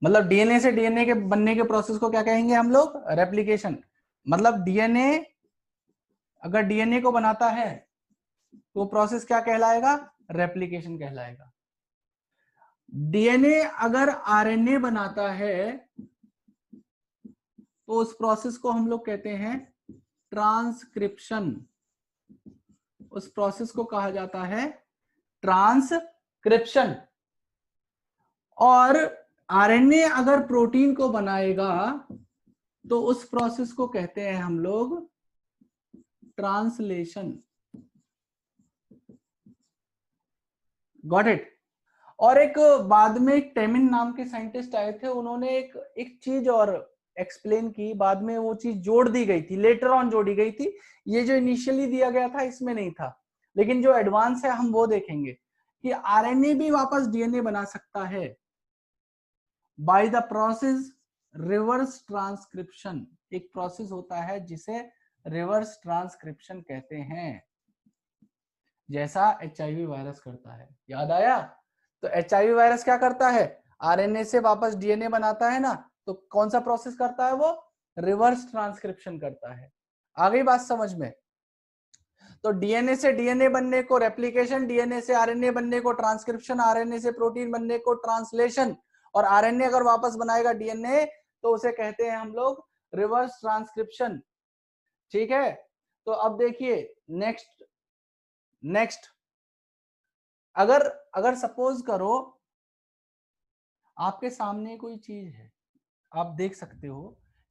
मतलब डीएनए से डीएनए के बनने के प्रोसेस को क्या कहेंगे हम लोग? रेप्लिकेशन। मतलब डीएनए अगर डीएनए को बनाता है तो प्रोसेस क्या कहलाएगा? रेप्लिकेशन कहलाएगा। डीएनए अगर आरएनए बनाता है तो उस प्रोसेस को हम लोग कहते हैं ट्रांसक्रिप्शन। उस प्रोसेस को कहा जाता है ट्रांसक्रिप्शन। और आरएनए अगर प्रोटीन को बनाएगा तो उस प्रोसेस को कहते हैं हम लोग ट्रांसलेशन। Got it? और एक बाद में एक टेमिन नाम के साइंटिस्ट आए थे, उन्होंने एक चीज और एक्सप्लेन की, बाद में वो चीज जोड़ दी गई थी, लेटर ऑन जोड़ी गई थी। ये जो इनिशियली दिया गया था इसमें नहीं था, लेकिन जो एडवांस है हम वो देखेंगे कि आरएनए भी वापस डीएनए बना सकता है by the process reverse transcription. एक प्रोसेस होता है जिसे रिवर्स ट्रांसक्रिप्शन कहते हैं, जैसा एचआईवी वायरस करता है। याद आया? तो एचआईवी वायरस क्या करता है? आरएनए से वापस डीएनए बनाता है ना, तो कौन सा प्रोसेस करता है वो? रिवर्स ट्रांसक्रिप्शन करता है। आ गई बात समझ में? तो डीएनए से डीएनए बनने को रेप्लिकेशन, डीएनए से आरएनए बनने को ट्रांसक्रिप्शन, आरएनए से प्रोटीन बनने को ट्रांसलेशन, और आरएनए अगर वापस बनाएगा डीएनए तो उसे कहते हैं हम लोग रिवर्स ट्रांसक्रिप्शन। ठीक है? तो अब देखिए नेक्स्ट अगर अगर सपोज करो आपके सामने कोई चीज है, आप देख सकते हो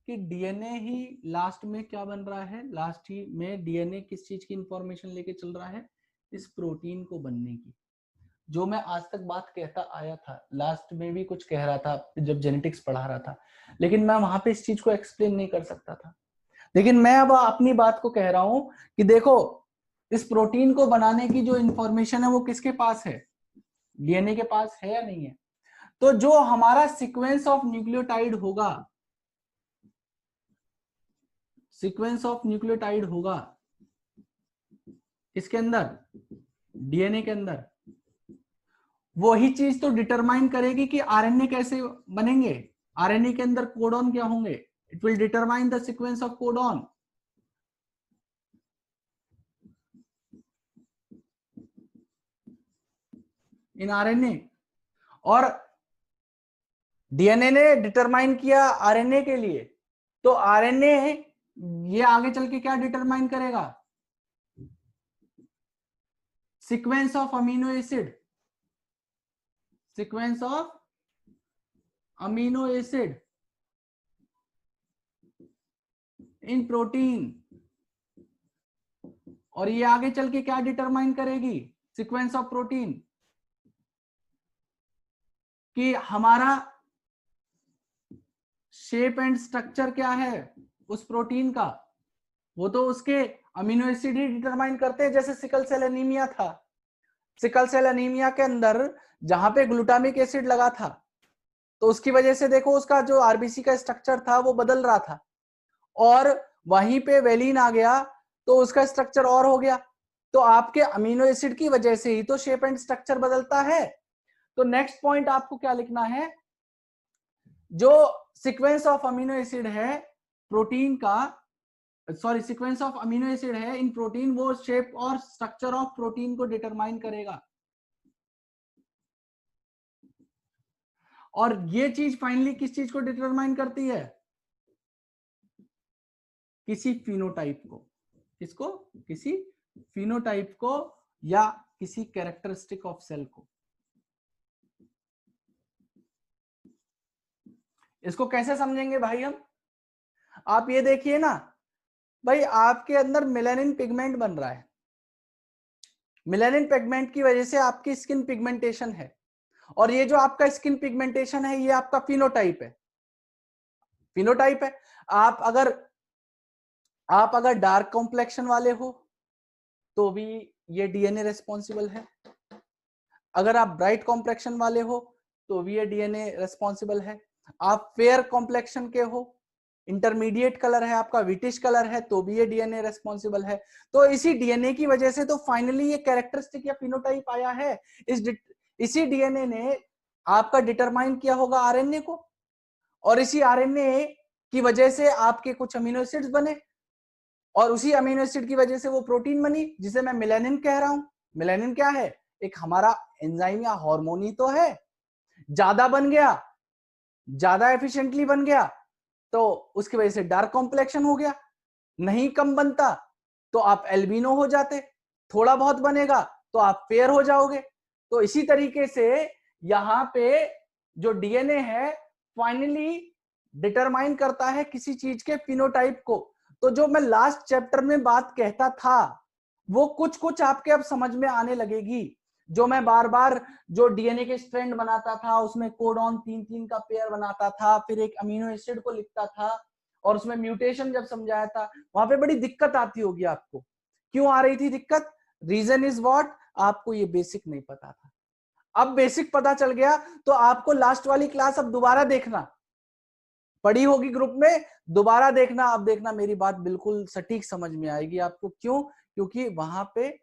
कि डीएनए ही लास्ट में क्या बन रहा है, लास्ट ही में डीएनए किस चीज की इंफॉर्मेशन लेके चल रहा है? इस प्रोटीन को बनने की। जो मैं आज तक बात कहता आया था, लास्ट में भी कुछ कह रहा था जब जेनेटिक्स पढ़ा रहा था, लेकिन मैं वहां पे इस चीज को एक्सप्लेन नहीं कर सकता था, लेकिन मैं अब अपनी बात को कह रहा हूं कि देखो इस प्रोटीन को बनाने की जो इंफॉर्मेशन है वो किसके पास है? डीएनए के पास है या नहीं है? तो जो हमारा सीक्वेंस ऑफ न्यूक्लियोटाइड होगा, सीक्वेंस ऑफ न्यूक्लियोटाइड होगा इसके अंदर, डीएनए के अंदर, वही चीज तो डिटरमाइन करेगी कि आरएनए कैसे बनेंगे, आरएनए के अंदर कोडॉन क्या होंगे। It will determine the sequence of codon. In RNA, और डीएनए ने डिटरमाइन किया आरएनए के लिए, तो आरएनए ये आगे चल के क्या डिटरमाइन करेगा, sequence of amino acid, sequence of amino acid in protein. और ये आगे चल के क्या डिटरमाइन करेगी, सीक्वेंस ऑफ प्रोटीन, कि हमारा शेप एंड स्ट्रक्चर क्या है उस प्रोटीन का, वो तो उसके अमीनो एसिड ही डिटरमाइन करते हैं। जैसे सिकल सेल एनीमिया था, सिकल सेल एनीमिया के अंदर जहां पे ग्लूटामिक एसिड लगा था, तो उसकी वजह से देखो उसका जो आरबीसी का स्ट्रक्चर था वो बदल रहा था, और वहीं पे वेलिन आ गया तो उसका स्ट्रक्चर और हो गया। तो आपके अमीनो एसिड की वजह से ही तो शेप एंड स्ट्रक्चर बदलता है। तो नेक्स्ट पॉइंट आपको क्या लिखना है, जो सीक्वेंस ऑफ अमीनो एसिड है प्रोटीन का, sorry sequence of amino acid है इन प्रोटीन, वो शेप और स्ट्रक्चर ऑफ प्रोटीन को डिटरमाइन करेगा। और ये चीज फाइनली किस चीज को डिटरमाइन करती है, किसी फिनोटाइप को, किसको, किसी फिनोटाइप को या किसी कैरेक्टरिस्टिक ऑफ सेल को। इसको कैसे समझेंगे भाई हम, आप ये देखिए ना भाई, आपके अंदर मेलानिन पिगमेंट बन रहा है, मेलानिन पिगमेंट की वजह से आपकी स्किन पिगमेंटेशन है, और ये जो आपका स्किन पिगमेंटेशन है ये आपका फिनोटाइप है, फिनोटाइप है। आप अगर डार्क कॉम्प्लेक्शन वाले हो तो भी ये डीएनए रेस्पॉन्सिबल है, अगर आप ब्राइट कॉम्प्लेक्शन वाले हो तो भी ये डीएनए रेस्पॉन्सिबल है, आप फेयर कॉम्प्लेक्शन के हो, इंटरमीडिएट कलर है आपका, विटिश कलर है, तो भी ये डीएनए रेस्पॉन्सिबल है। तो इसी डीएनए की वजह से तो फाइनली ये कैरेक्टरिस्टिक या फिनोटाइप आया है। इसी डीएनए ने आपका डिटरमाइन किया होगा आरएनए को, और इसी आरएनए की वजह से आपके कुछ अमीनो एसिड्स बने, और उसी अमीनो एसिड की वजह से वो प्रोटीन बनी जिसे मैं मेलानिन कह रहा हूं। मेलानिन क्या है, एक हमारा एंजाइम या हार्मोन ही तो है। ज्यादा बन गया, ज्यादा एफिशिएंटली बन गया तो उसकी वजह से डार्क कॉम्प्लेक्शन हो गया, नहीं कम बनता तो आप एल्बिनो हो जाते, थोड़ा बहुत बनेगा तो आप फेयर हो जाओगे। तो इसी तरीके से यहां पे जो डीएनए है फाइनली डिटरमाइन करता है किसी चीज के फिनोटाइप को। तो जो मैं लास्ट चैप्टर में बात कहता था वो कुछ कुछ आपके अब समझ में आने लगेगी। जो मैं बार बार जो डीएनए के स्ट्रैंड बनाता था उसमें कोडॉन 3-3 का पेयर बनाता था, फिर एक अमीनो एसिड को लिखता था और उसमें म्यूटेशन जब समझाया था, वहां पे बड़ी दिक्कत आती होगी आपको। क्यों आ रही थी दिक्कत, रीजन इज व्हाट, आपको ये बेसिक नहीं पता था। अब बेसिक पता चल गया तो आपको लास्ट वाली क्लास अब दोबारा देखना पड़ी होगी ग्रुप में, दोबारा देखना। अब देखना मेरी बात बिल्कुल सटीक समझ में आएगी आपको। क्यों, क्योंकि वहां पे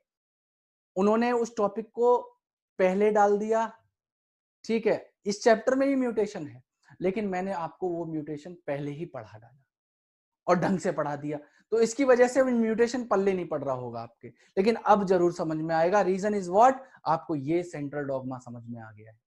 उन्होंने उस टॉपिक को पहले डाल दिया, ठीक है। इस चैप्टर में भी म्यूटेशन है लेकिन मैंने आपको वो म्यूटेशन पहले ही पढ़ा डाला और ढंग से पढ़ा दिया, तो इसकी वजह से म्यूटेशन पल्ले नहीं पड़ रहा होगा आपके, लेकिन अब जरूर समझ में आएगा। रीजन इज व्हाट, आपको ये सेंट्रल डॉगमा समझ में आ गया है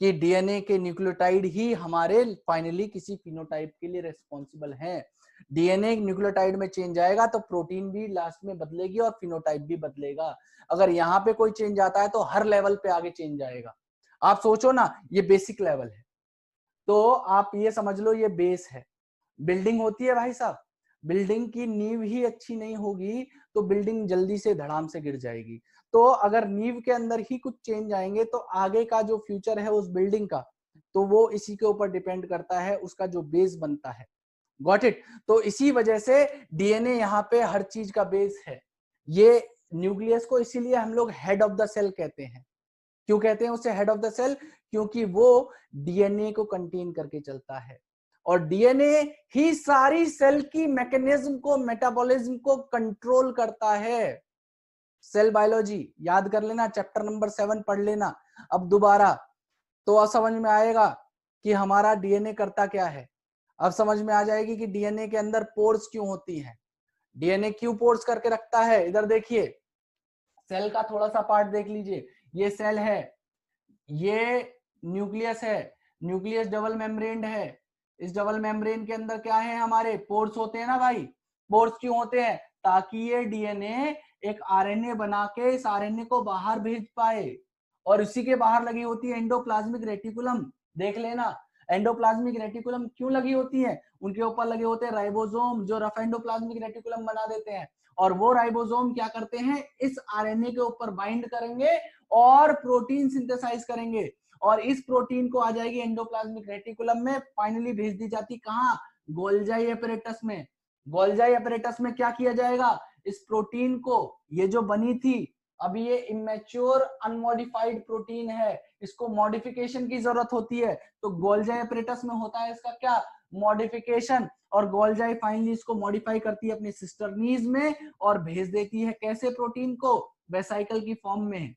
कि डीएनए के न्यूक्लियोटाइड ही हमारे फाइनली किसी फिनोटाइप के लिए रेस्पॉन्सिबल हैं। डीएनए न्यूक्लियोटाइड में चेंज आएगा तो प्रोटीन भी लास्ट में बदलेगी और फिनोटाइप भी बदलेगा। अगर यहाँ पे कोई चेंज आता है तो हर लेवल पे आगे चेंज आएगा। आप सोचो ना, ये बेसिक लेवल है तो आप ये समझ लो ये बेस है। बिल्डिंग होती है भाई साहब, बिल्डिंग की नींव ही अच्छी नहीं होगी तो बिल्डिंग जल्दी से धड़ाम से गिर जाएगी। तो अगर नींव के अंदर ही कुछ चेंज आएंगे तो आगे का जो फ्यूचर है उस बिल्डिंग का, तो वो इसी के ऊपर डिपेंड करता है, उसका जो बेस बनता है। Got it. तो इसी वजह से डीएनए यहाँ पे हर चीज का बेस है। ये न्यूक्लियस को इसीलिए हम लोग हेड ऑफ द सेल कहते हैं। क्यों कहते हैं उसे हेड ऑफ द सेल, क्योंकि वो डीएनए को कंटेन करके चलता है और डीएनए ही सारी सेल की मैकेनिज्म को, मेटाबॉलिज्म को कंट्रोल करता है। सेल बायोलॉजी याद कर लेना, चैप्टर नंबर 7 पढ़ लेना, अब दोबारा तो अब समझ में आएगा कि हमारा डीएनए करता क्या है। अब समझ में आ जाएगी कि डीएनए के अंदर पोर्स क्यों होती हैं, डीएनए क्यों पोर्स करके रखता है। इधर देखिए सेल का थोड़ा सा पार्ट देख लीजिए, ये सेल है, ये न्यूक्लियस है, न्यूक्लियस डबल मेम्ब्रेन्ड है, इस डबल मेम्ब्रेन के अंदर क्या है, हमारे पोर्स होते हैं ना भाई। पोर्स क्यों होते हैं, ताकि ये डीएनए एक आरएनए बना के इस आरएनए को बाहर भेज पाए, और इसी के बाहर लगी होती है एंडोप्लाज्मिक रेटिकुलम। देख लेना एंडोप्लाज्मिक रेटिकुलम क्यों लगी होती है, उनके ऊपर लगे होते हैं राइबोसोम जो रफ एंडोप्लाज्मिक रेटिकुलम बना देते हैं, और वो राइबोसोम क्या करते हैं, इस आरएनए के ऊपर बाइंड करेंगे और प्रोटीन सिंथेसाइज करेंगे, और इस प्रोटीन को आ जाएगी एंडोप्लाज्मिक रेटिकुलम में, फाइनली भेज दी जाती कहां, गोल्जाई एपरेटस में। गोल्जाई एपरेटस में क्या किया जाएगा, इस प्रोटीन को, ये जो बनी थी अभी ये इमेच्योर अनमॉडिफाइड प्रोटीन है, इसको मॉडिफिकेशन की जरूरत होती है, तो गोल्जाई एपरेटस में होता है इसका क्या, मॉडिफिकेशन, और गोल्जाई फाइनली इसको मॉडिफाई करती है अपनी सिस्टर्नीज में और भेज देती है कैसे, प्रोटीन को वेसाइकल की फॉर्म में।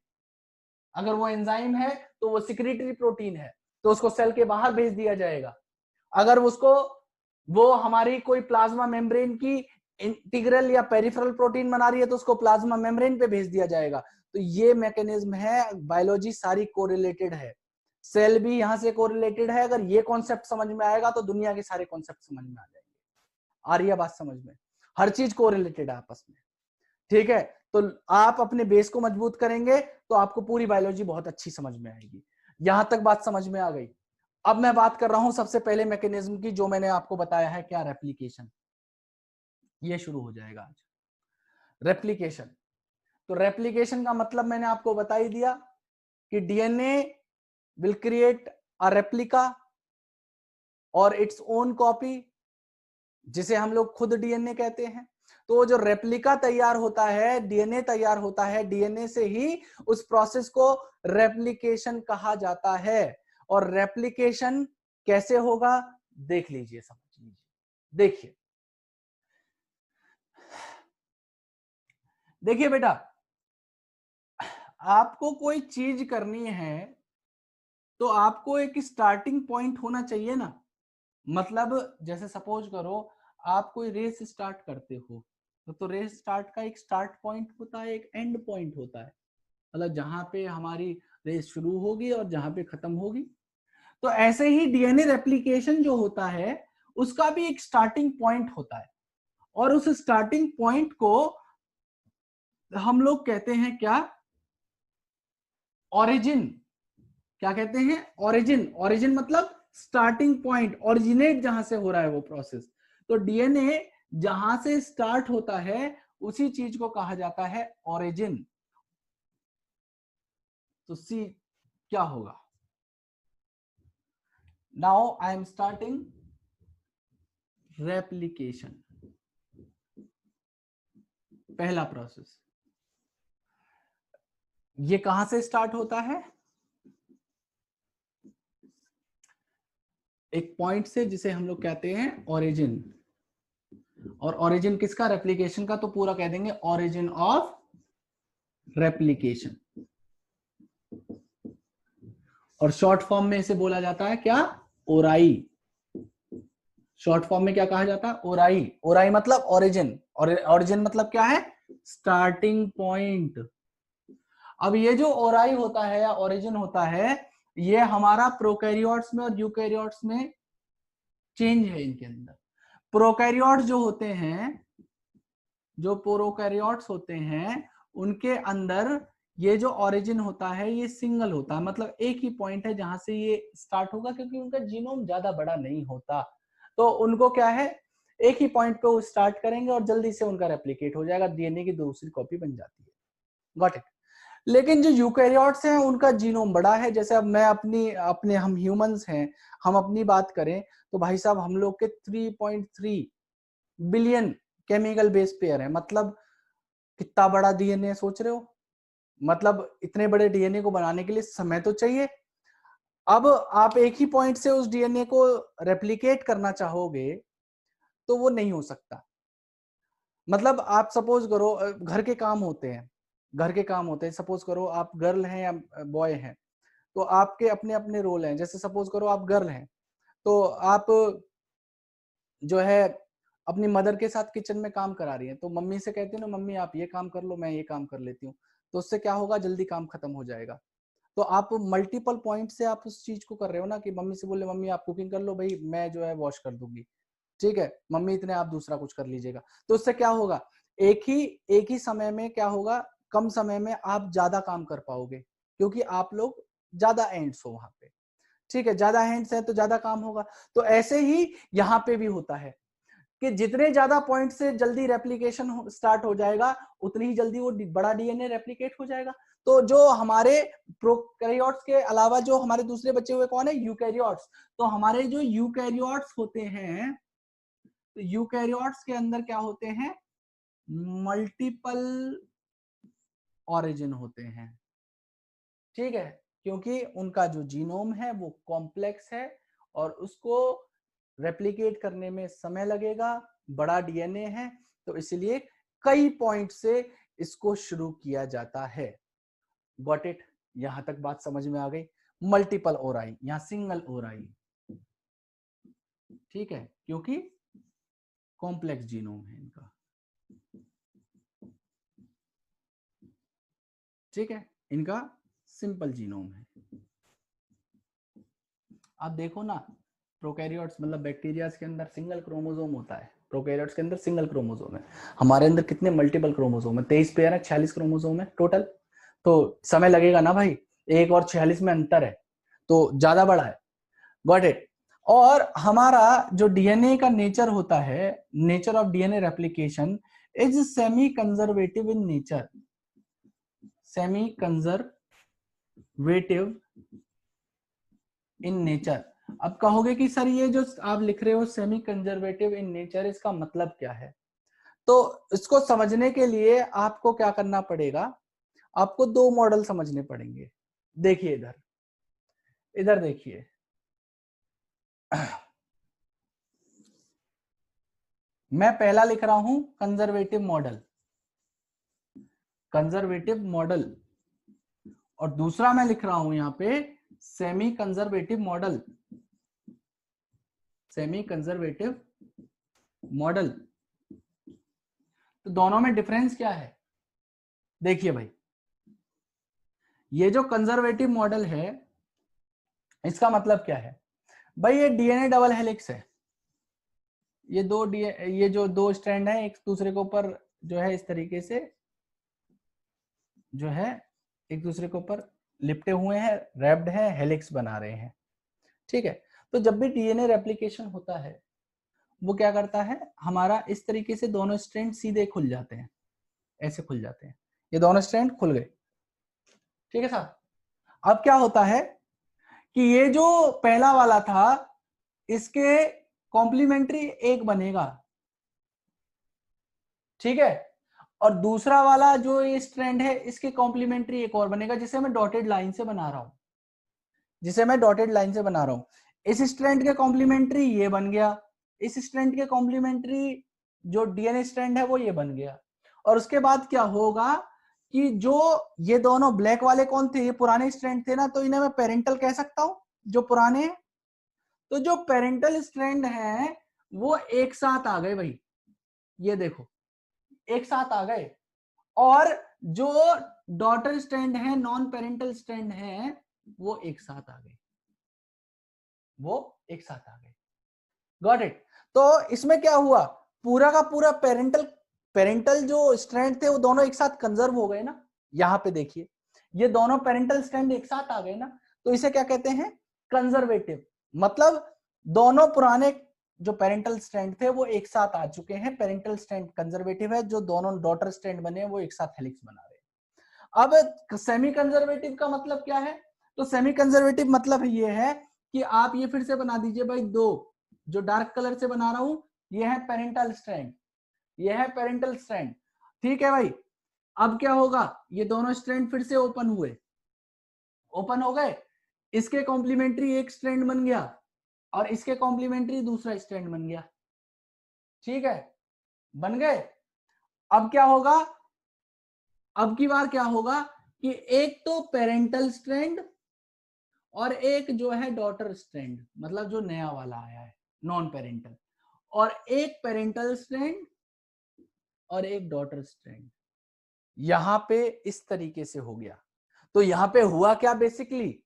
अगर वो एंजाइम है तो वो सिक्रेटरी प्रोटीन है तो उसको सेल के बाहर भेज दिया जाएगा। अगर उसको वो हमारी कोई प्लाज्मा मेम्ब्रेन की इंटीग्रल या पेरिफेरल प्रोटीन बना रही है तो उसको प्लाज्मा मेम्ब्रेन पे भेज दिया जाएगा। तो ये मैकेनिज्म है, बायोलॉजी सारी कोरिलेटेड है, सेल भी यहां से कोरिलेटेड है। अगर ये कॉन्सेप्ट समझ में आएगा तो दुनिया के सारे कॉन्सेप्ट समझ में आ जाएंगे। आ रही है बात समझ में, हर चीज कोरिलेटेड है आपस में, ठीक है। तो आप अपने बेस को मजबूत करेंगे तो आपको पूरी बायोलॉजी बहुत अच्छी समझ में आएगी। यहां तक बात समझ में आ गई। अब मैं बात कर रहा हूं सबसे पहले मैकेनिज्म की, जो मैंने आपको बताया है क्या, रेप्लिकेशन। ये शुरू हो जाएगा आज रेप्लिकेशन। तो रेप्लिकेशन का मतलब मैंने आपको बता ही दिया कि DNA will create a replica और इट्स ओन कॉपी, जिसे हम लोग खुद डीएनए कहते हैं। तो जो रेप्लिका तैयार होता है, डीएनए तैयार होता है, डीएनए से ही उस प्रोसेस को रेप्लिकेशन कहा जाता है। और रेप्लिकेशन कैसे होगा देख लीजिए, समझ लीजिए। देखिए देखिए बेटा, आपको कोई चीज करनी है तो आपको एक स्टार्टिंग पॉइंट होना चाहिए ना। मतलब जैसे सपोज करो आप कोई रेस स्टार्ट करते हो तो रेस स्टार्ट का एक स्टार्ट पॉइंट होता है, एक एंड पॉइंट होता है, मतलब जहां पे हमारी रेस शुरू होगी और जहां पे खत्म होगी। तो ऐसे ही डीएनए रेप्लिकेशन जो होता है उसका भी एक स्टार्टिंग पॉइंट होता है, और उस स्टार्टिंग पॉइंट को हम लोग कहते हैं क्या, ओरिजिन। क्या कहते हैं, ओरिजिन। ओरिजिन मतलब स्टार्टिंग पॉइंट, ओरिजिनेट जहां से हो रहा है वो प्रोसेस। तो डीएनए जहां से स्टार्ट होता है उसी चीज को कहा जाता है ओरिजिन। तो सी क्या होगा, now I am starting replication, पहला प्रोसेस। ये कहां से स्टार्ट होता है, एक पॉइंट से जिसे हम लोग कहते हैं ओरिजिन। और ओरिजिन किसका, रेप्लिकेशन का, तो पूरा कह देंगे ओरिजिन ऑफ रेप्लिकेशन। और शॉर्ट फॉर्म में इसे बोला जाता है क्या, ओराई। शॉर्ट फॉर्म में क्या कहा जाता है, ओराई। ओराई मतलब ओरिजिन, और ओरिजिन मतलब क्या है, स्टार्टिंग पॉइंट। अब ये जो ओराई होता है या ओरिजिन होता है, ये हमारा प्रोकैरियोट्स में और यूकैरियोट्स में चेंज है इनके अंदर। प्रोकैरियोट्स जो होते हैं, जो प्रोकैरियोट्स होते हैं उनके अंदर ये जो ओरिजिन होता है ये सिंगल होता है, मतलब एक ही पॉइंट है जहां से ये स्टार्ट होगा, क्योंकि उनका जीनोम ज्यादा बड़ा नहीं होता। तो उनको क्या है, एक ही पॉइंट पे वो स्टार्ट करेंगे और जल्दी से उनका रेप्लिकेट हो जाएगा, डीएनए की दूसरी कॉपी बन जाती है। Got it. लेकिन जो यूकैरियोट्स हैं उनका जीनोम बड़ा है। जैसे अब मैं अपने हम ह्यूमंस हैं, हम अपनी बात करें तो भाई साहब हम लोग के 3.3 बिलियन केमिकल बेस पेयर है। मतलब कितना बड़ा डीएनए सोच रहे हो, मतलब इतने बड़े डीएनए को बनाने के लिए समय तो चाहिए। अब आप एक ही पॉइंट से उस डीएनए को रेप्लिकेट करना चाहोगे तो वो नहीं हो सकता। मतलब आप सपोज करो घर के काम होते हैं, घर के काम होते हैं, सपोज करो आप गर्ल हैं या बॉय हैं, तो आपके अपने अपने रोल हैं। जैसे सपोज करो आप गर्ल हैं, तो आप जो है अपनी मदर के साथ किचन में काम करा रही है, तो मम्मी से कहती है ना, मम्मी आप ये काम कर लो, मैं ये काम कर लेती हूँ, तो उससे क्या होगा, जल्दी काम खत्म हो जाएगा। तो आप मल्टीपल पॉइंट से आप उस चीज को कर रहे हो ना, कि मम्मी से बोले मम्मी आप कुकिंग कर लो भाई, मैं जो है वॉश कर दूंगी, ठीक है मम्मी इतने आप दूसरा कुछ कर लीजिएगा। तो उससे क्या होगा, एक ही समय में क्या होगा, कम समय में आप ज्यादा काम कर पाओगे, क्योंकि आप लोग ज्यादा एंड्स हो वहां पे, ठीक है, ज्यादा हैंड्स है तो ज्यादा काम होगा। तो ऐसे ही यहाँ पे भी होता है कि जितने ज्यादा पॉइंट से जल्दी रेप्लिकेशन स्टार्ट हो जाएगा, उतनी ही जल्दी वो बड़ा डीएनए रेप्लिकेट हो जाएगा। तो जो हमारे प्रोकैरियोट्स के अलावा जो हमारे दूसरे बचे हुए कौन है, यूकैरियोट्स। तो हमारे जो यूकैरियोट्स होते हैं, तो यूकैरियोट्स के अंदर क्या होते हैं, मल्टीपल ऑरिजिन होते हैं, ठीक है, क्योंकि उनका जो जीनोम है वो कॉम्प्लेक्स है और उसको रेप्लिकेट करने में समय लगेगा, बड़ा डीएनए है, तो इसलिए कई पॉइंट से इसको शुरू किया जाता है। गॉट इट, यहां तक बात समझ में आ गई। मल्टीपल ओराई, यहां सिंगल ओराई, ठीक है, क्योंकि कॉम्प्लेक्स जीनोम है इनका, ठीक है, इनका सिंपल जीनोम है। आप देखो ना, प्रोकैरियोट्स मतलब बैक्टीरियाज के अंदर सिंगल क्रोमोसोम होता है, प्रोकैरियोट्स के अंदर सिंगल क्रोमोसोम है। हमारे अंदर कितने मल्टीपल क्रोमोसोम है, 23 पेयर है, 46 क्रोमोसोम है टोटल। तो समय लगेगा ना भाई, 1 और 46 में अंतर है, तो ज्यादा बड़ा है। Got it. और हमारा जो डीएनए का नेचर होता है, nature of DNA replication is semi conservative in nature, semi conservative in nature. अब कहोगे कि सर ये जो आप लिख रहे हो सेमी कंजर्वेटिव इन नेचर, इसका मतलब क्या है? तो इसको समझने के लिए आपको क्या करना पड़ेगा, आपको 2 मॉडल समझने पड़ेंगे। देखिए इधर, इधर देखिए, मैं पहला लिख रहा हूं कंजर्वेटिव मॉडल, कंजर्वेटिव मॉडल, और दूसरा मैं लिख रहा हूं यहां पे semi conservative model, semi conservative model. तो दोनों में डिफरेंस क्या है? देखिए भाई, ये जो कंजर्वेटिव मॉडल है, इसका मतलब क्या है भाई, ये डीएनए डबल हेलिक्स है, ये जो 2 स्ट्रैंड है एक दूसरे के ऊपर जो है इस तरीके से जो है एक दूसरे के ऊपर लिपटे हुए हैं, रैप्ड है, हेलिक्स बना रहे हैं, ठीक है। तो जब भी डीएनए रेप्लिकेशन होता है, वो क्या करता है, हमारा इस तरीके से दोनों स्ट्रैंड सीधे खुल जाते हैं, ऐसे खुल जाते हैं, ये दोनों स्ट्रैंड खुल गए, ठीक है साहब। अब क्या होता है कि ये जो पहला वाला था, इसके कॉम्प्लीमेंट्री एक बनेगा, ठीक है, और दूसरा वाला जो ये स्ट्रैंड है, इसके कॉम्प्लीमेंट्री एक और बनेगा, जिसे मैं डॉटेड लाइन से बना रहा हूं, जिसे मैं डॉटेड लाइन से बना रहा हूं। इस स्ट्रैंड के कॉम्प्लीमेंट्री ये बन गया, इस स्ट्रैंड के कॉम्प्लीमेंट्री जो डीएनए स्ट्रैंड है वो ये बन गया। और उसके बाद क्या होगा कि जो ये दोनों ब्लैक वाले कौन थे, ये पुराने स्ट्रैंड थे ना, तो इन्हें मैं पेरेंटल कह सकता हूं, जो पुराने। तो जो पेरेंटल स्ट्रैंड है वो एक साथ आ गए भाई, ये देखो एक साथ आ गए, और जो डॉटर स्ट्रैंड है, नॉन पेरेंटल स्ट्रैंड है, वो एक साथ आ गए, वो एक साथ आ गए। Got it. तो इसमें क्या हुआ, पूरा का पूरा पेरेंटल पेरेंटल जो स्ट्रैंड थे वो दोनों एक साथ कंजर्व हो गए ना। यहां पे देखिए, ये दोनों पेरेंटल स्ट्रैंड एक साथ आ गए ना, तो इसे क्या कहते हैं, कंजर्वेटिव। मतलब दोनों पुराने जो पेरेंटल स्ट्रैंड थे वो एक साथ आ चुके हैं, पेरेंटल स्ट्रैंड कंजर्वेटिव है, जो दोनों डॉटर स्ट्रैंड बने हैं वो एक साथ हेलिक्स बना रहे हैं। अब सेमी कंजर्वेटिव का मतलब क्या है? तो सेमी कंजर्वेटिव मतलब ये है कि आप ये फिर से बना दीजिए भाई, दो जो डार्क कलर से बना रहा हूं, ये है पेरेंटल स्ट्रैंड, ये है पेरेंटल स्ट्रैंड, ठीक है भाई। अब क्या होगा, ये दोनों स्ट्रैंड फिर से ओपन हुए, ओपन हो गए, इसके कॉम्प्लीमेंट्री एक स्ट्रैंड बन गया और इसके कॉम्प्लीमेंट्री दूसरा स्ट्रैंड बन गया, ठीक है, बन गए। अब क्या होगा, अब की बार क्या होगा कि एक तो पेरेंटल स्ट्रैंड और एक जो है डॉटर स्ट्रैंड, मतलब जो नया वाला आया है नॉन पेरेंटल, और एक पेरेंटल स्ट्रैंड और एक डॉटर स्ट्रैंड। यहां पे इस तरीके से हो गया। तो यहां पे हुआ क्या बेसिकली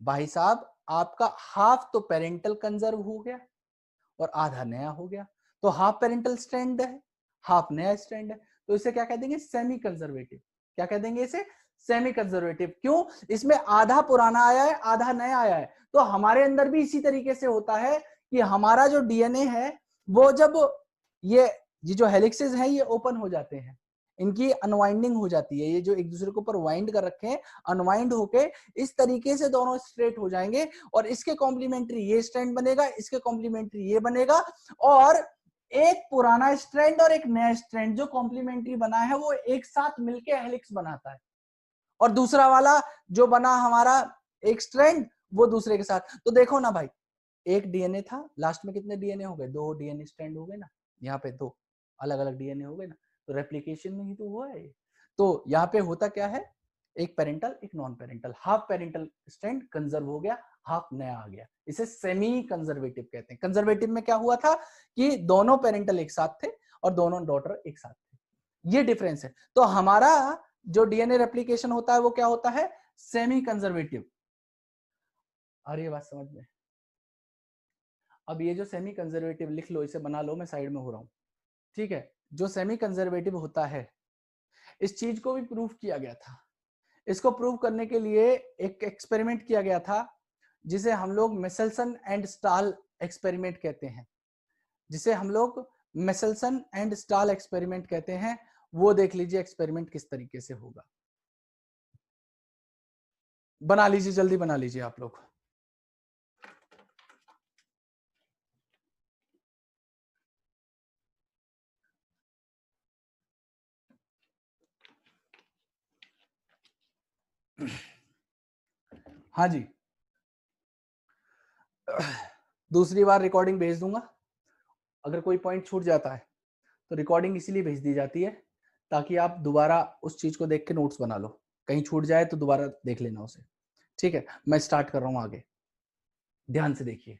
भाई साहब, आपका हाफ तो पेरेंटल कंजर्व हो गया और आधा नया हो गया। तो हाफ पेरेंटल स्ट्रैंड है, हाफ नया स्ट्रैंड है, तो इसे क्या कह देंगे, सेमी कंजर्वेटिव। क्या कह देंगे इसे, सेमी कंजर्वेटिव। क्यों, इसमें आधा पुराना आया है आधा नया आया है। तो हमारे अंदर भी इसी तरीके से होता है कि हमारा जो डीएनए है वो जब ये जो हेलिक्सेस हैं ये ओपन हो जाते हैं, इनकी अनवाइंडिंग हो जाती है, ये जो एक दूसरे के ऊपर वाइंड कर रखे हैं, अनवाइंड होके इस तरीके से दोनों स्ट्रेट हो जाएंगे और इसके कॉम्प्लीमेंट्री ये स्ट्रैंड बनेगा, इसके कॉम्प्लीमेंट्री ये बनेगा, और एक पुराना स्ट्रैंड और एक नया स्ट्रैंड जो कॉम्प्लीमेंट्री बना है वो एक साथ मिलके हेलिक्स बनाता है, और दूसरा वाला जो बना हमारा एक स्ट्रैंड वो दूसरे के साथ। तो देखो ना भाई, एक डीएनए था, लास्ट में कितने डीएनए हो गए, 2 डीएनए स्ट्रैंड हो गए ना, यहाँ पे 2 अलग अलग डीएनए हो गए ना, तो रेप्लिकेशन में ही तो हुआ है। तो यहाँ पे होता क्या है, एक पेरेंटल एक non parental, half parental strand conserve हो गया, हाफ नया आ गया, इसे सेमी कंजर्वेटिव कहते हैं। कंजर्वेटिव में क्या हुआ था कि दोनों पेरेंटल एक साथ थे और दोनों डॉटर एक साथ थे, ये डिफरेंस है। तो हमारा जो डीएनए रेप्लिकेशन होता है वो क्या होता है, सेमी कंजर्वेटिव। आ रही है बात समझ में? अब ये जो सेमी कंजर्वेटिव लिख लो, इसे बना लो, मैं साइड में हो रहा हूं, ठीक है। जो सेमी कंजर्वेटिव होता है, इस चीज को भी प्रूव किया गया था। इसको प्रूव करने के लिए एक एक्सपेरिमेंट किया गया था जिसे हम लोग मेसेल्सन एंड स्टाल एक्सपेरिमेंट कहते हैं, जिसे हम लोग मेसेल्सन एंड स्टाल एक्सपेरिमेंट कहते हैं। वो देख लीजिए एक्सपेरिमेंट किस तरीके से होगा, बना लीजिए, जल्दी बना लीजिए आप लोग। हाँ जी, दूसरी बार रिकॉर्डिंग भेज दूंगा। अगर कोई पॉइंट छूट जाता है तो रिकॉर्डिंग इसीलिए भेज दी जाती है ताकि आप दोबारा उस चीज को देख के नोट्स बना लो, कहीं छूट जाए तो दोबारा देख लेना उसे। ठीक है, मैं स्टार्ट कर रहा हूं आगे, ध्यान से देखिए।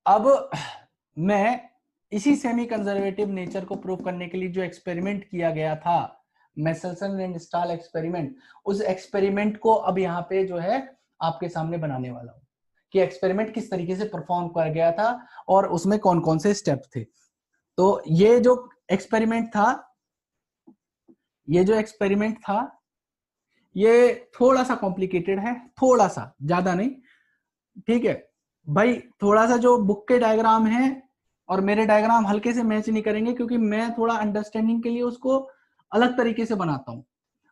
अब मैं इसी सेमी कंजर्वेटिव नेचर को प्रूव करने के लिए जो एक्सपेरिमेंट किया गया था, मेसेल्सन एंड स्टाल एक्सपेरिमेंट, उस एक्सपेरिमेंट को अब यहाँ पे जो है आपके सामने बनाने वाला हूं कि एक्सपेरिमेंट किस तरीके से परफॉर्म किया गया था और उसमें कौन कौन से स्टेप थे। तो ये जो एक्सपेरिमेंट था, ये जो एक्सपेरिमेंट था ये थोड़ा सा कॉम्प्लिकेटेड है, थोड़ा सा, ज्यादा नहीं, ठीक है भाई। थोड़ा सा जो बुक के डायग्राम है और मेरे डायग्राम हल्के से मैच नहीं करेंगे क्योंकि मैं थोड़ा अंडरस्टैंडिंग के लिए उसको अलग तरीके से बनाता हूं।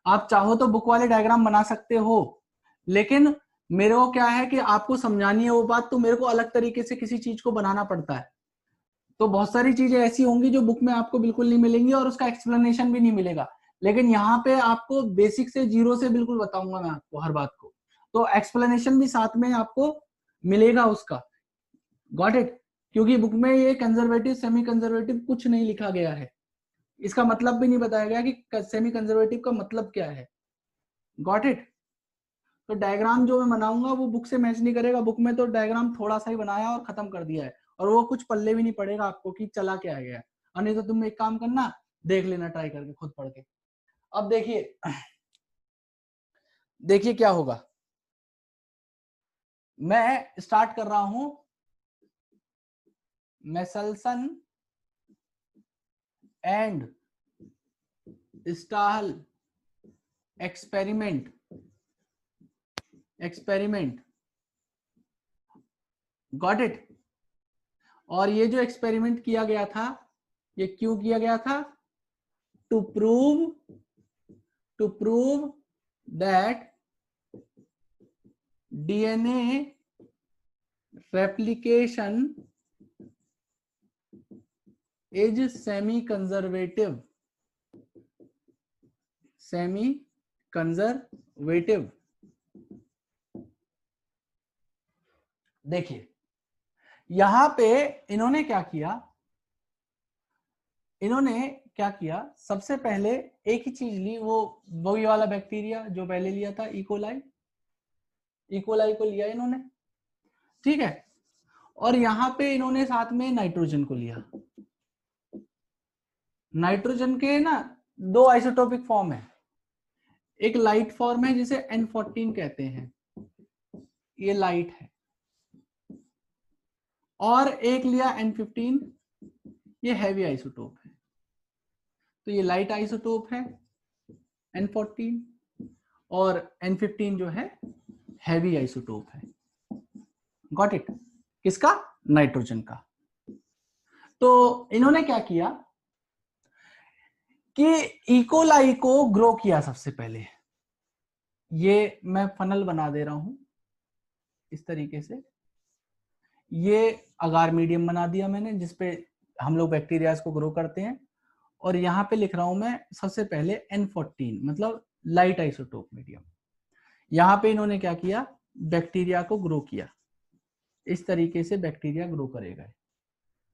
आप चाहो तो बुक वाले डायग्राम बना सकते हो, लेकिन मेरे को क्या है कि आपको समझानी है वो बात, तो मेरे को अलग तरीके से किसी चीज को बनाना पड़ता है। तो बहुत सारी चीजें ऐसी होंगी जो बुक में आपको बिल्कुल नहीं मिलेंगी और उसका एक्सप्लेनेशन भी नहीं मिलेगा, लेकिन यहाँ पे आपको बेसिक से जीरो से बिल्कुल बताऊंगा मैं आपको हर बात को, तो एक्सप्लेनेशन भी साथ में आपको मिलेगा उसका। Got it? क्योंकि बुक में ये कंजर्वेटिव सेमी कंजर्वेटिव कुछ नहीं लिखा गया है, इसका मतलब भी नहीं बताया गया कि सेमी कंजर्वेटिव का मतलब क्या है। Got it? तो डायग्राम जो मैं बनाऊंगा वो बुक से मैच नहीं करेगा, बुक में तो डायग्राम थोड़ा सा ही बनाया और खत्म कर दिया है, और वो कुछ पल्ले भी नहीं पड़ेगा आपको कि चला क्या गया। और नहीं तो तुम एक काम करना, देख लेना ट्राई करके खुद पढ़ के। अब देखिए, देखिए क्या होगा। मैं स्टार्ट कर रहा हूं Meselson and stall experiment, got it? और ये जो एक्सपेरिमेंट किया गया था, ये क्यों किया गया था? To prove that DNA replication is semi conservative, देखिए यहां पे इन्होंने क्या किया, सबसे पहले एक ही चीज ली, वो वही वाला बैक्टीरिया जो पहले लिया था, इकोलाई, इकोलाई को लिया इन्होंने, ठीक है, और यहां पे इन्होंने साथ में नाइट्रोजन को लिया। नाइट्रोजन के ना दो आइसोटोपिक फॉर्म है, एक लाइट फॉर्म है जिसे N14 कहते हैं, ये लाइट है, और एक लिया N15, ये हैवी आइसोटोप है। तो ये लाइट आइसोटोप है N14, और N15 जो है हैवी आइसोटोप है। Got it? किसका? नाइट्रोजन का। तो इन्होंने क्या किया कि इकोलाई को ग्रो किया सबसे पहले। ये मैं फनल बना दे रहा हूं इस तरीके से, ये अगार मीडियम बना दिया मैंने जिसपे हम लोग बैक्टीरियाज को ग्रो करते हैं, और यहां पे लिख रहा हूं मैं सबसे पहले N14 मतलब लाइट आइसोटोप मीडियम। यहां पे इन्होंने क्या किया, बैक्टीरिया को ग्रो किया, इस तरीके से बैक्टीरिया ग्रो करेगा।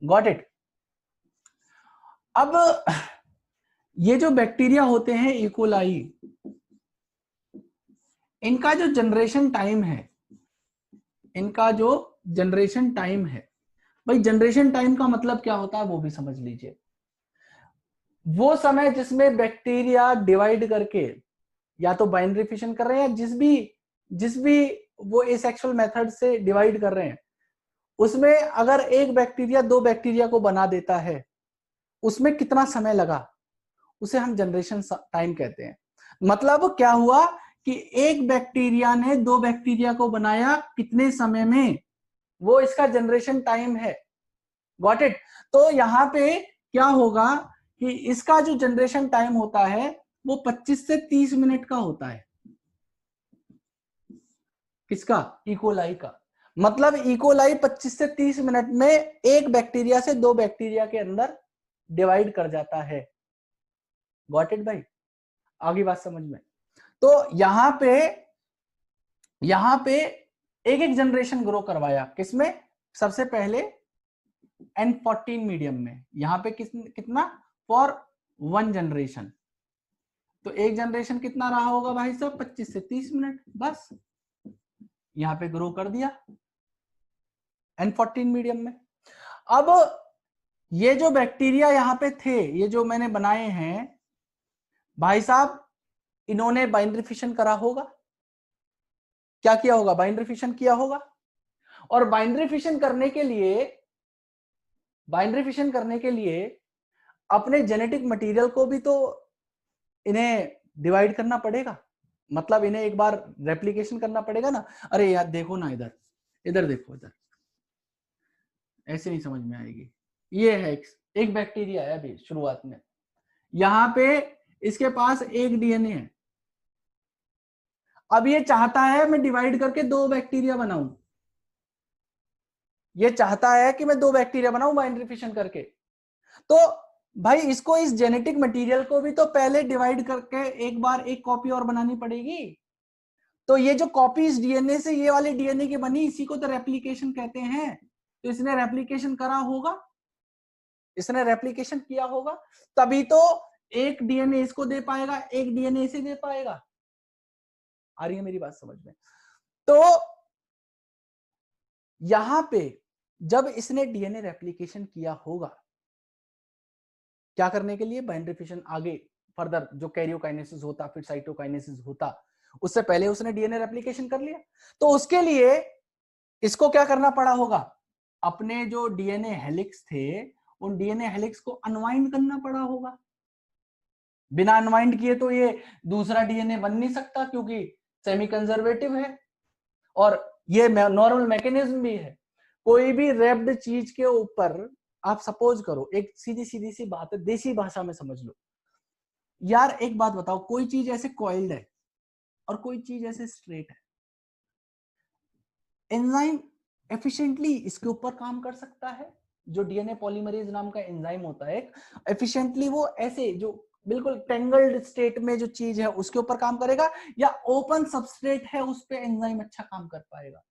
Got it? अब ये जो बैक्टीरिया होते हैं इकोलाई, इनका जो जनरेशन टाइम है, इनका जो जनरेशन टाइम है, भाई जनरेशन टाइम का मतलब क्या होता है वो भी समझ लीजिए। वो समय जिसमें बैक्टीरिया डिवाइड करके या तो बाइनरी फिशन कर रहे हैं, जिस भी वो एसेक्सुअल मेथड से डिवाइड कर रहे हैं, उसमें अगर एक बैक्टीरिया दो बैक्टीरिया को बना देता है, उसमें कितना समय लगा, उसे हम जनरेशन टाइम कहते हैं। मतलब क्या हुआ कि एक बैक्टीरिया ने दो बैक्टीरिया को बनाया कितने समय में, वो इसका जनरेशन टाइम है। Got it? तो यहां पे क्या होगा कि इसका जो जनरेशन टाइम होता है वो 25 से 30 मिनट का होता है। किसका? इकोलाई का। मतलब इकोलाई 25 से 30 मिनट में एक बैक्टीरिया से दो बैक्टीरिया के अंदर डिवाइड कर जाता है। गॉट इट भाई? आगे बात समझ में? तो यहां पे एक एक जनरेशन ग्रो करवाया, किसमें? सबसे पहले N14 मीडियम में। यहां पे कितना? For 1 generation. तो एक जनरेशन कितना रहा होगा भाई साहब? 25 से 30 मिनट, बस यहां पे ग्रो कर दिया N14 मीडियम में। अब ये जो बैक्टीरिया यहां पे थे, ये जो मैंने बनाए हैं भाई साहब, इन्होंने बाइनरी फिशन करा होगा। क्या किया होगा? बाइनरी फिशन किया होगा। और बाइनरी फिशन करने के लिए अपने जेनेटिक मटेरियल को भी तो इन्हें डिवाइड करना पड़ेगा, मतलब इन्हें एक बार रेप्लिकेशन करना पड़ेगा ना। अरे यार देखो ना, इधर देखो, इधर ऐसे नहीं समझ में आएगी। ये है एक बैक्टीरिया है अभी शुरुआत में, यहां पे इसके पास एक डीएनए है। अब ये चाहता है मैं डिवाइड करके दो बैक्टीरिया बनाऊं, ये चाहता है कि मैं दो बैक्टीरिया बनाऊं बाइनरी फिशन करके। तो भाई इसको इस जेनेटिक मटेरियल को भी तो पहले डिवाइड करके एक बार एक कॉपी और बनानी पड़ेगी। तो ये जो कॉपी इस डीएनए से ये वाले डीएनए की बनी, इसी को तो रेप्लिकेशन कहते हैं। तो इसने रेप्लिकेशन करा होगा, इसने रेप्लिकेशन किया होगा, तभी तो एक डीएनए इसको दे पाएगा, एक डीएनए इसे दे पाएगा। आ रही है मेरी बात समझ में? तो यहां पे जब इसने डीएनए रेप्लिकेशन किया होगा, क्या करने के लिए? बाइनरी फिशन आगे फर्दर जो कैरियोकाइनेसिस होता, फिर साइटोकाइनेसिस होता, उससे पहले उसने डीएनए रेप्लिकेशन कर लिया। तो उसके लिए इसको क्या करना पड़ा होगा? अपने जो डीएनए हेलिक्स थे, उन डीएनए हेलिक्स को अनवाइंड करना पड़ा होगा। बिना अनवाइंड किए तो ये दूसरा डीएनए बन नहीं सकता, क्योंकि सेमी कंजर्वेटिव है और ये नॉर्मल मैकेनिज्म भी है। कोई भी रैप्ड चीज के ऊपर आप सपोज करो, एक सीधी सीधी सी बात है, देसी भाषा में समझ लो यार, एक बात बताओ, कोई चीज ऐसे कॉइल्ड है और कोई चीज ऐसे स्ट्रेट है, एंजाइम एफिशिएंटली इसके ऊपर काम कर सकता है? जो डीएनए पॉलीमरेज नाम का एंजाइम होता है, एफिशिएंटली वो ऐसे जो बिल्कुल टेंगल्ड स्टेट में जो चीज है उसके ऊपर काम करेगा, या ओपन सबस्ट्रेट है उस पे एंजाइम अच्छा काम कर पाएगा?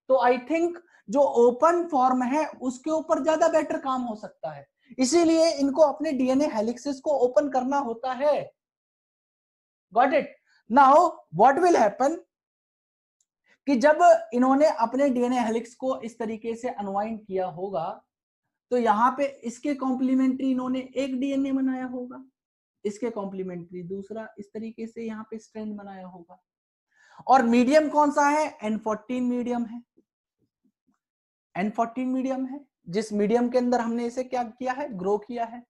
तो आई थिंक जो ओपन फॉर्म है उसके ऊपर ज्यादा बेटर काम हो सकता है, इसीलिए इनको अपने डीएनए हेलिक्सेस को ओपन करना होता है। Got it? Now what will happen कि जब इन्होंने अपने डीएनए हेलिक्स को इस तरीके से अनवाइंड किया होगा तो यहाँ पे इसके कॉम्प्लीमेंट्री इन्होंने एक डीएनए बनाया होगा, इसके कॉम्प्लीमेंट्री दूसरा, इस तरीके से यहाँ पे स्ट्रैंड बनाया होगा। और मीडियम कौन सा है? N14 मीडियम है, N14 मीडियम है, जिस मीडियम के अंदर हमने इसे क्या किया है? ग्रो किया है।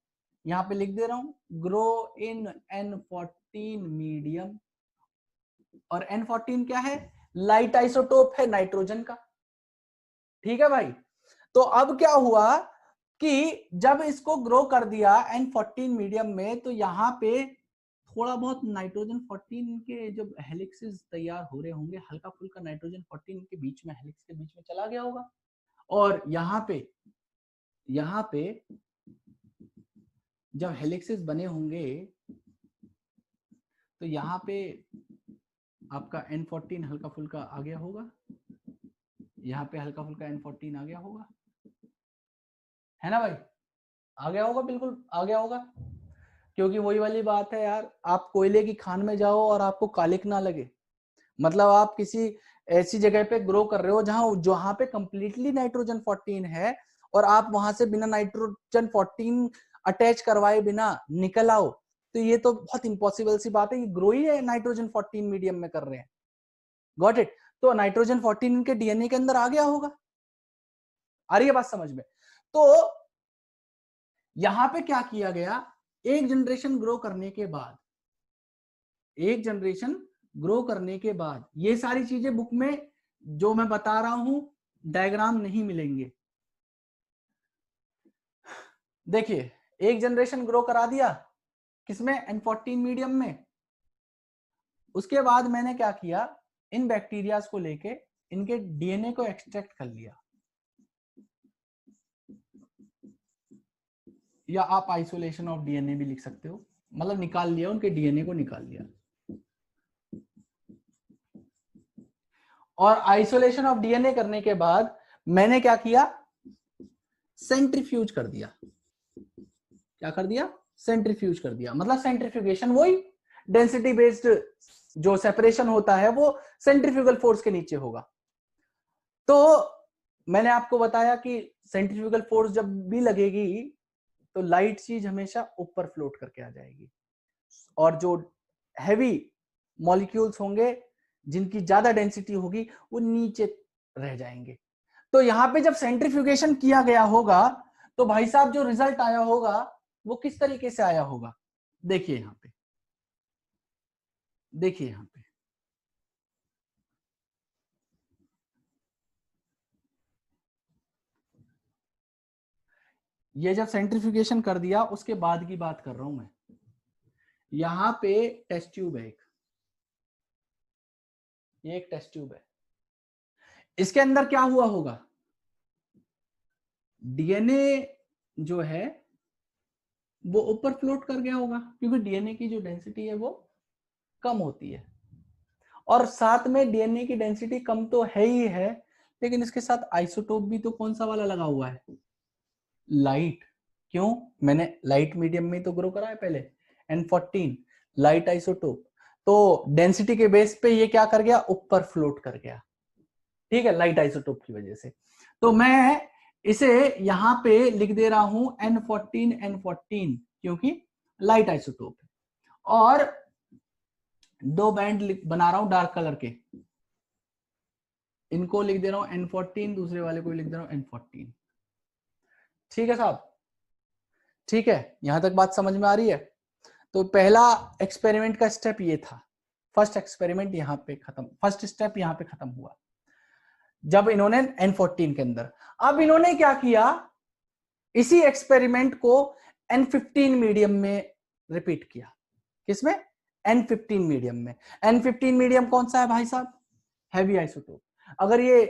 यहाँ पे लिख दे रहा हूं, ग्रो इन N14 मीडियम। और N14 क्या है? लाइट आइसोटोप है नाइट्रोजन का। ठीक है भाई। तो अब क्या हुआ कि जब इसको ग्रो कर दिया N14 मीडियम में, तो यहाँ पे थोड़ा बहुत नाइट्रोजन 14 के जब हेलिक्सेस तैयार हो रहे होंगे, हल्का फुल्का नाइट्रोजन 14 के बीच में, हेलिक्स के बीच में चला गया होगा। और यहाँ पे जब हेलिक्सेस बने होंगे तो यहाँ पे आपका N14 हल्का फुल्का आ गया होगा, यहाँ पे हल्का फुल्का N14 आ गया होगा, है ना भाई? आ गया होगा, बिल्कुल आ गया होगा। क्योंकि वही वाली बात है यार, आप कोयले की खान में जाओ और आपको कालिक ना लगे। मतलब आप किसी ऐसी जगह पे ग्रो कर रहे हो जहां पे कंप्लीटली नाइट्रोजन 14 है, और आप वहां से बिना नाइट्रोजन 14 अटैच करवाए बिना निकल आओ, तो ये तो बहुत इम्पॉसिबल सी बात है। ये ग्रो ही है नाइट्रोजन 14 मीडियम में कर रहे हैं। Got it? तो नाइट्रोजन 14 इनके डीएनए के अंदर आ गया होगा। आ रही है बात समझ में? तो यहां पे क्या किया गया, एक जनरेशन ग्रो करने के बाद ये सारी चीजें बुक में जो मैं बता रहा हूं डायग्राम नहीं मिलेंगे। देखिए, एक जनरेशन ग्रो करा दिया किसमें? N14 मीडियम में। उसके बाद मैंने क्या किया, इन बैक्टीरियाज को लेके इनके डीएनए को एक्सट्रैक्ट कर लिया, या आप आइसोलेशन ऑफ डीएनए भी लिख सकते हो, मतलब निकाल लिया, उनके डीएनए को निकाल लिया। और आइसोलेशन ऑफ डीएनए करने के बाद मैंने क्या किया, सेंट्रीफ्यूज कर दिया। क्या कर दिया? सेंट्रीफ्यूज कर दिया। मतलब सेंट्रीफ्यूगेशन वही डेंसिटी बेस्ड जो सेपरेशन होता है वो सेंट्रीफ्यूगल फोर्स के नीचे होगा। तो मैंने आपको बताया कि सेंट्रीफ्यूगल फोर्स जब भी लगेगी तो लाइट चीज हमेशा ऊपर फ्लोट करके आ जाएगी, और जो हैवी मॉलिक्यूल्स होंगे जिनकी ज्यादा डेंसिटी होगी वो नीचे रह जाएंगे। तो यहाँ पे जब सेंट्रीफ्यूगेशन किया गया होगा तो भाई साहब जो रिजल्ट आया होगा वो किस तरीके से आया होगा? देखिए यहाँ पे, देखिए यहाँ पे, ये जब सेंट्रीफ्यूगेशन कर दिया उसके बाद की बात कर रहा हूं मैं। यहाँ पे टेस्ट ट्यूब है, ये एक टेस्ट ट्यूब है। इसके अंदर क्या हुआ होगा? डीएनए जो है वो ऊपर फ्लोट कर गया होगा, क्योंकि डीएनए की जो डेंसिटी है वो कम होती है। और साथ में डीएनए की डेंसिटी कम तो है ही है, लेकिन इसके साथ आइसोटोप भी तो कौन सा वाला लगा हुआ है? लाइट। क्यों? मैंने लाइट मीडियम में तो ग्रो करा है पहले, N14 लाइट आइसोटोप। तो डेंसिटी के बेस पे ये क्या कर गया? ऊपर फ्लोट कर गया। ठीक है, लाइट आइसोटोप की वजह से। तो मैं इसे यहां पे लिख दे रहा हूं N14 क्योंकि लाइट आइसोटोप है। और दो बैंड बना रहा हूं डार्क कलर के, इनको लिख दे रहा हूं N14, दूसरे वाले को लिख दे रहा हूं N14। ठीक है साहब? ठीक है, यहां तक बात समझ में आ रही है? तो पहला एक्सपेरिमेंट का स्टेप ये था, फर्स्ट एक्सपेरिमेंट यहां पे खत्म, फर्स्ट स्टेप यहां पे खत्म हुआ जब इन्होंने N14 के अंदर। अब इन्होंने क्या किया, इसी एक्सपेरिमेंट को N15 मीडियम में रिपीट किया। किसमें? N15 मीडियम में। N15 मीडियम कौन सा है भाई साहब? Heavy isotope. अगर ये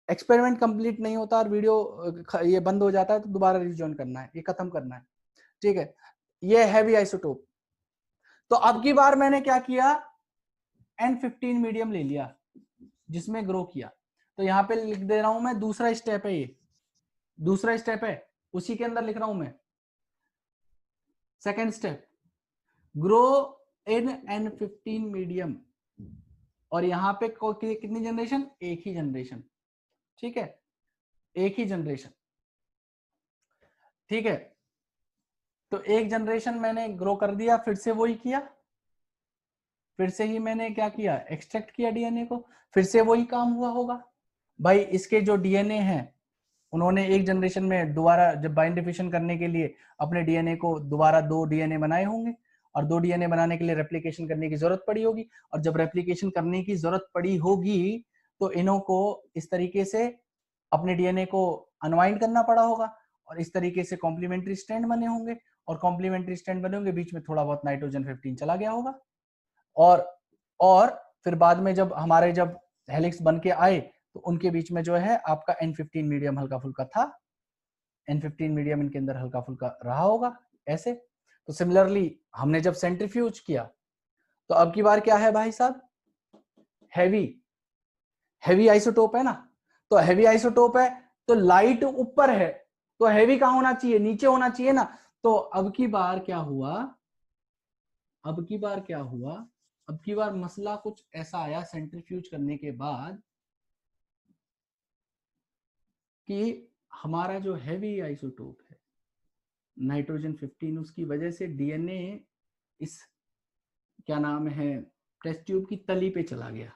एक्सपेरिमेंट कंप्लीट नहीं होता और वीडियो ये बंद हो जाता है तो दोबारा रिज्वाइन करना है, ये खत्म करना है। ठीक है, ये हैवी आइसोटोप। तो अब की बार मैंने क्या किया, N15 मीडियम ले लिया जिसमें ग्रो किया। तो यहां पे लिख दे रहा हूं मैं, दूसरा स्टेप है ये, दूसरा स्टेप है, उसी के अंदर लिख रहा हूं मैं second step, grow in N15 medium. और यहाँ पे कितनी जनरेशन, एक ही जनरेशन, ठीक है, एक ही जनरेशन, ठीक है। तो एक जनरेशन मैंने ग्रो कर दिया, फिर से वही किया, फिर से ही मैंने क्या किया, एक्सट्रैक्ट किया डीएनए को, फिर से वही काम हुआ होगा भाई। इसके जो डीएनए हैं उन्होंने एक जनरेशन में दोबारा जब बाइंड डिफिशन करने के लिए अपने डीएनए को दोबारा 2 डीएनए बनाए होंगे, और 2 डीएनए बनाने के लिए रेप्लिकेशन करने की जरूरत पड़ी होगी, और जब रेप्लिकेशन करने की जरूरत पड़ी होगी तो इन्हों को इस तरीके से अपने डीएनए को अनवाइंड करना पड़ा होगा, और इस तरीके से कॉम्प्लीमेंट्री स्ट्रैंड बने होंगे, और कॉम्प्लीमेंट्री स्ट्रैंड बने होंगे, बीच में थोड़ा बहुत नाइट्रोजन 15 चला गया होगा, और फिर बाद में जब हमारे जब हेलिक्स बन के आए तो उनके बीच में जो है आपका N15 मीडियम हल्का फुल्का था, N15 मीडियम इनके अंदर हल्का फुल्का रहा होगा ऐसे। तो सिमिलरली हमने जब सेंट्रीफ्यूज किया तो अब की बार क्या है भाई साहब, हैवी हैवी आइसोटोप है ना, तो हैवी आइसोटोप है तो लाइट ऊपर है, तो हैवी कहां होना चाहिए, नीचे होना चाहिए ना। तो अब की बार क्या हुआ, अब की बार क्या हुआ, अब की बार मसला कुछ ऐसा आया सेंट्रीफ्यूज करने के बाद कि हमारा जो हैवी आइसोटोप है नाइट्रोजन 15, उसकी वजह से डीएनए इस क्या नाम है टेस्ट ट्यूब की तली पे चला गया,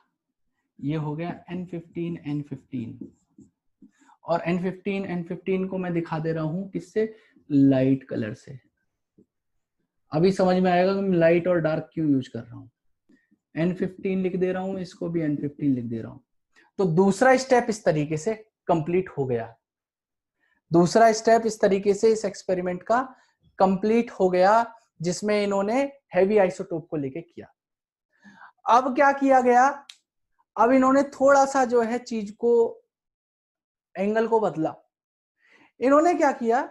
ये हो गया N15 N15, और N15 N15 को मैं दिखा दे रहा हूं किससे, लाइट कलर से। अभी समझ में आएगा कि मैं लाइट और डार्क क्यों यूज कर रहा हूं। N15 लिख दे रहा हूं, इसको भी N15 लिख दे रहा हूं। तो दूसरा स्टेप इस तरीके से कंप्लीट हो गया, दूसरा स्टेप इस तरीके से इस एक्सपेरिमेंट का कंप्लीट हो गया, जिसमें इन्होंने हैवी आइसोटोप को लेके किया। अब क्या किया गया, अब इन्होंने थोड़ा सा जो है चीज को एंगल को बदला। इन्होंने क्या किया,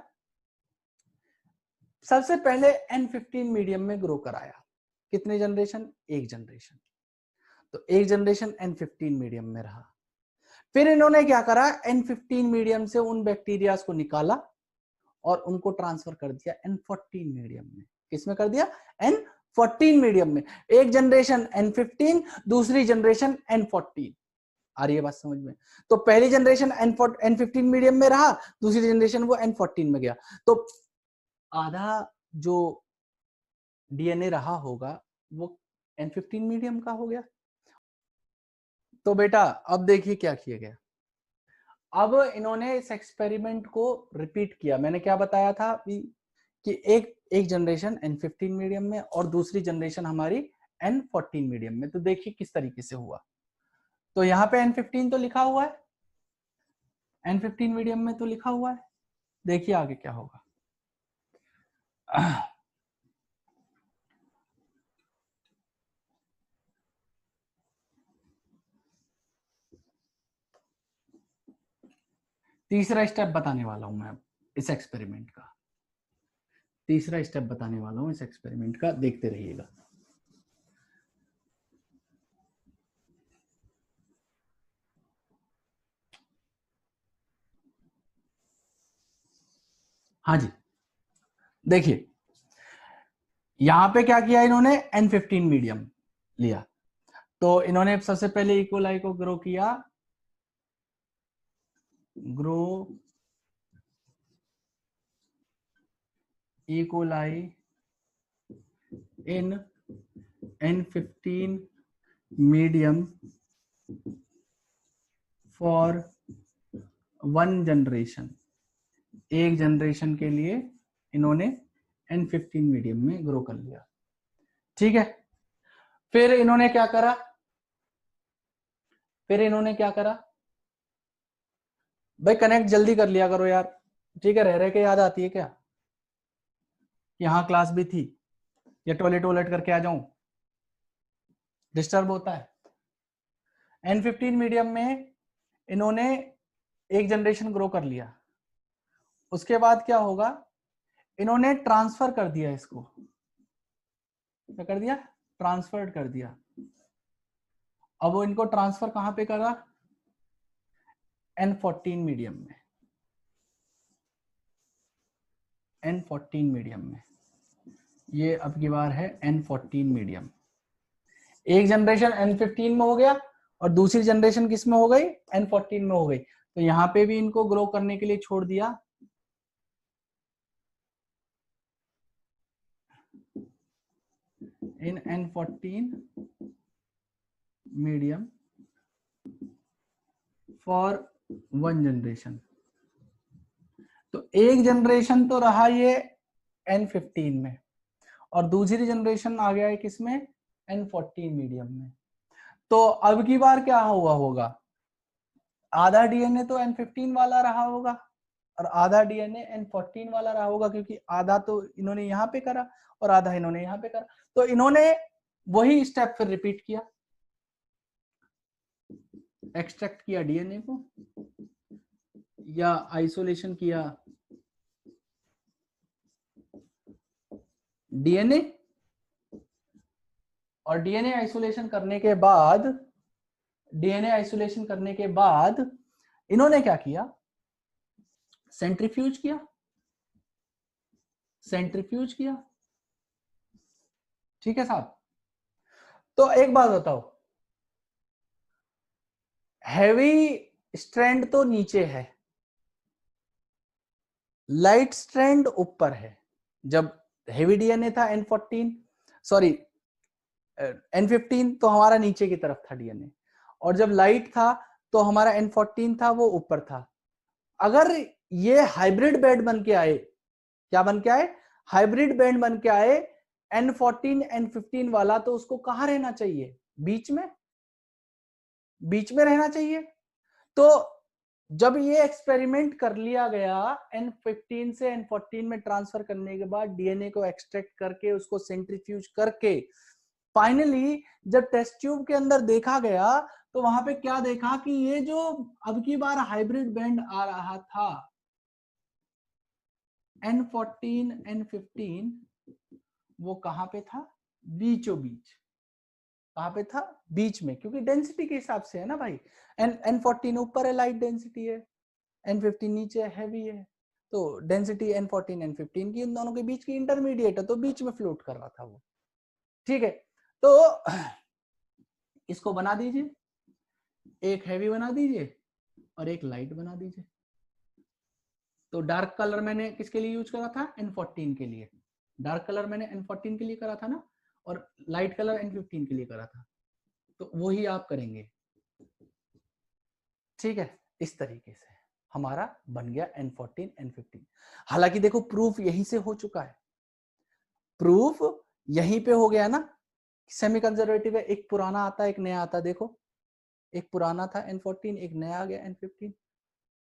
सबसे पहले N15 मीडियम में ग्रो कराया, कितने जनरेशन, एक जनरेशन, तो एक जनरेशन N15 मीडियम में रहा। फिर इन्होंने क्या करा, N15 मीडियम से उन बैक्टीरिया को निकाला और उनको ट्रांसफर कर दिया N14 मीडियम में। किसमें कर दिया, N14 मीडियम में। एक जनरेशन N15, दूसरी जनरेशन N14। आ रही है बात समझ में। तो पहली जनरेशन N15 मीडियम में रहा, दूसरी जनरेशन वो N14 में गया, तो आधा जो डीएनए रहा होगा वो N15 मीडियम का हो गया। तो बेटा अब देखिए क्या किया गया, अब इन्होंने इस एक्सपेरिमेंट को रिपीट किया। मैंने क्या बताया था कि एक जनरेशन N15 मीडियम में और दूसरी जनरेशन हमारी N14 मीडियम में। तो देखिए किस तरीके से हुआ। तो यहाँ पे N15 तो लिखा हुआ है, N15 मीडियम में तो लिखा हुआ है, देखिए आगे क्या होगा। तीसरा स्टेप बताने वाला हूं मैं अब इस एक्सपेरिमेंट का, तीसरा स्टेप बताने वाला हूं इस एक्सपेरिमेंट का, देखते रहिएगा। हाँ जी, देखिए यहां पे क्या किया इन्होंने, N15 मीडियम लिया, तो इन्होंने सबसे पहले इकोलाई को ग्रो किया, grow E coli in N15 medium for 1 generation, एक जनरेशन के लिए इन्होंने N15 मीडियम में ग्रो कर लिया, ठीक है। फिर इन्होंने क्या करा, फिर इन्होंने क्या करा, भाई कनेक्ट जल्दी कर लिया करो यार, ठीक है, रह रह के याद आती है क्या कि हाँ क्लास भी थी, या टॉयलेट वॉलेट करके आ जाऊं, डिस्टर्ब होता है। N15 मीडियम में इन्होंने एक जनरेशन ग्रो कर लिया, उसके बाद क्या होगा, इन्होंने ट्रांसफर कर दिया इसको, क्या कर दिया, ट्रांसफर कर दिया। अब वो इनको ट्रांसफर कहां पे करा, N14 मीडियम में, N14 मीडियम में, ये अब की बार है N14 मीडियम। एक जनरेशन N15 में हो गया और दूसरी जनरेशन किस में हो गई, N14 में हो गई। तो यहाँ पे भी इनको ग्रो करने के लिए छोड़ दिया। इन N14 मीडियम फॉर 1 जनरेशन। तो एक जनरेशन तो रहा ये N15 में और दूसरी जनरेशन आ गया है किसमें, N14 मीडियम में। तो अब की बार क्या हुआ होगा, आधा डीएनए तो N15 वाला रहा होगा और आधा डीएनए N14 वाला रहा होगा, क्योंकि आधा तो इन्होंने यहाँ पे करा और आधा इन्होंने यहाँ पे करा। तो इन्होंने वही स्टेप फिर रिपीट किया, एक्सट्रैक्ट किया डीएनए को या आइसोलेशन किया डीएनए, और डीएनए आइसोलेशन करने के बाद इन्होंने क्या किया, सेंट्रीफ्यूज किया। ठीक है साहब। तो एक बात बताओ, हैवी स्ट्रैंड तो नीचे है, लाइट स्ट्रैंड ऊपर है। जब हेवी डीएनए था N15 तो हमारा नीचे की तरफ था डीएनए, और जब लाइट था तो हमारा N14 था वो ऊपर था। अगर ये हाइब्रिड बैंड बन के आए, क्या बन के आए, हाइब्रिड बैंड बन के आए N14 N15 वाला, तो उसको कहां रहना चाहिए, बीच में रहना चाहिए। तो जब ये एक्सपेरिमेंट कर लिया गया N15 से N14 में ट्रांसफर करने के बाद, डीएनए को एक्सट्रैक्ट करके उसको सेंट्रीफ्यूज करके फाइनली जब टेस्ट ट्यूब के अंदर देखा गया, तो वहां पे क्या देखा कि ये जो अब की बार हाइब्रिड बैंड आ रहा था N14 N15, वो कहां पे था, बीचों बीच। कहां पे था, बीच में, क्योंकि डेंसिटी के हिसाब से है ना भाई। N14 ऊपर है, लाइट डेंसिटी है, N15 नीचे हैवी है, तो डेंसिटी N14 N15 की इन दोनों के बीच की इंटरमीडिएट है, तो बीच में फ्लोट कर रहा था वो। ठीक है, तो इसको बना दीजिए, एक हैवी बना दीजिए और एक लाइट बना दीजिए। तो डार्क कलर मैंने किसके लिए यूज करा था, N14 के लिए। डार्क कलर मैंने N14 के लिए करा था ना, और लाइट कलर N15 के लिए करा था। तो वही आप करेंगे। ठीक है, इस तरीके से हमारा बन गया N14 N15। हालांकि देखो प्रूफ यहीं से हो चुका है, प्रूफ यहीं पे हो गया ना, सेमी कंजर्वेटिव है। एक पुराना आता है, एक नया आता है। देखो, एक पुराना था N14, एक नया आ गया N15।